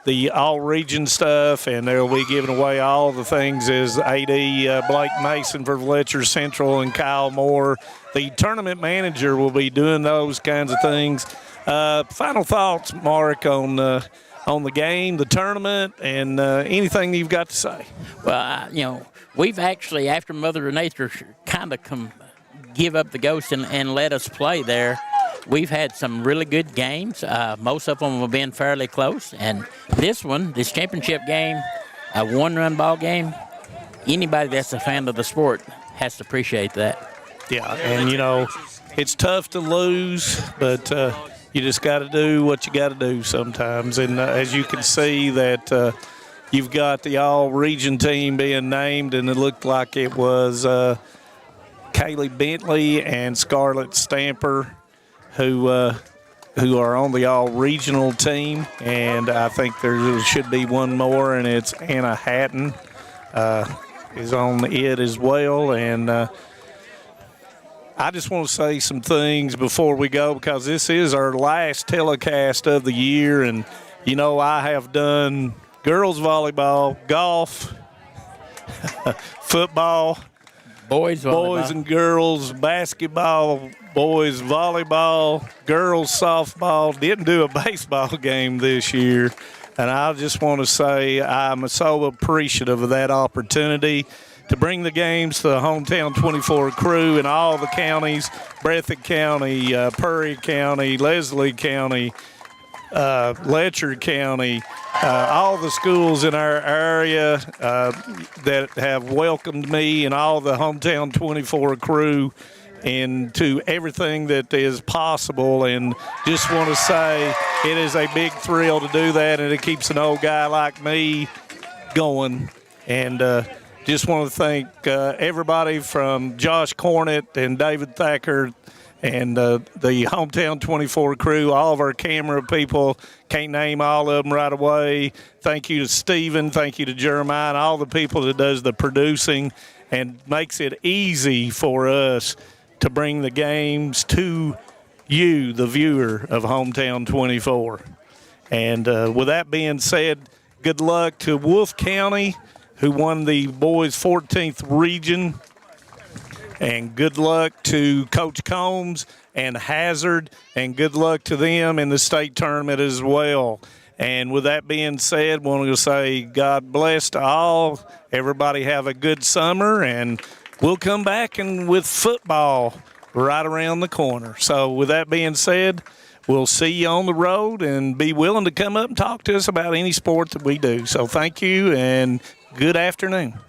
the all-region stuff, and they'll be giving away all the things as AD Blake Mason for Letcher Central and Kyle Moore. The tournament manager will be doing those kinds of things. Final thoughts, Mark, on the game, the tournament, and anything you've got to say? Well, you know, we've actually, after Mother Nature kind of give up the ghost and let us play there, we've had some really good games. Most of them have been fairly close. And this championship game, a 1-run ball game, anybody that's a fan of the sport has to appreciate that. Yeah, and, you know, it's tough to lose, but you just got to do what you got to do sometimes. And as you can see that you've got the all-region team being named, and it looked like it was Kaylee Bentley and Scarlett Stamper who are on the all-regional team. And I think there should be one more, and it's Anna Hatton is on it as well. And I just want to say some things before we go, because this is our last telecast of the year. And, you know, I have done girls volleyball, golf, football, boys and girls, basketball, boys volleyball, girls softball. Didn't do a baseball game this year. And I just want to say I'm so appreciative of that opportunity to bring the games to the Hometown 24 crew in all the counties, Breathitt County, Perry County, Leslie County, Letcher County, all the schools in our area that have welcomed me and all the Hometown 24 crew into everything that is possible. And just want to say it is a big thrill to do that, and it keeps an old guy like me going. And just want to thank everybody from Josh Cornett and David Thacker and the Hometown 24 crew, all of our camera people. Can't name all of them right away. Thank you to Stephen. Thank you to Jeremiah and all the people that does the producing and makes it easy for us to bring the games to you, the viewer of Hometown 24. And with that being said, good luck to Wolfe County, who won the boys' 14th region. And good luck to Coach Combs and Hazard, and good luck to them in the state tournament as well. And with that being said, I want to say God bless to all. Everybody have a good summer, and we'll come back and with football right around the corner. So with that being said, we'll see you on the road, and be willing to come up and talk to us about any sport that we do. So thank you, and good afternoon.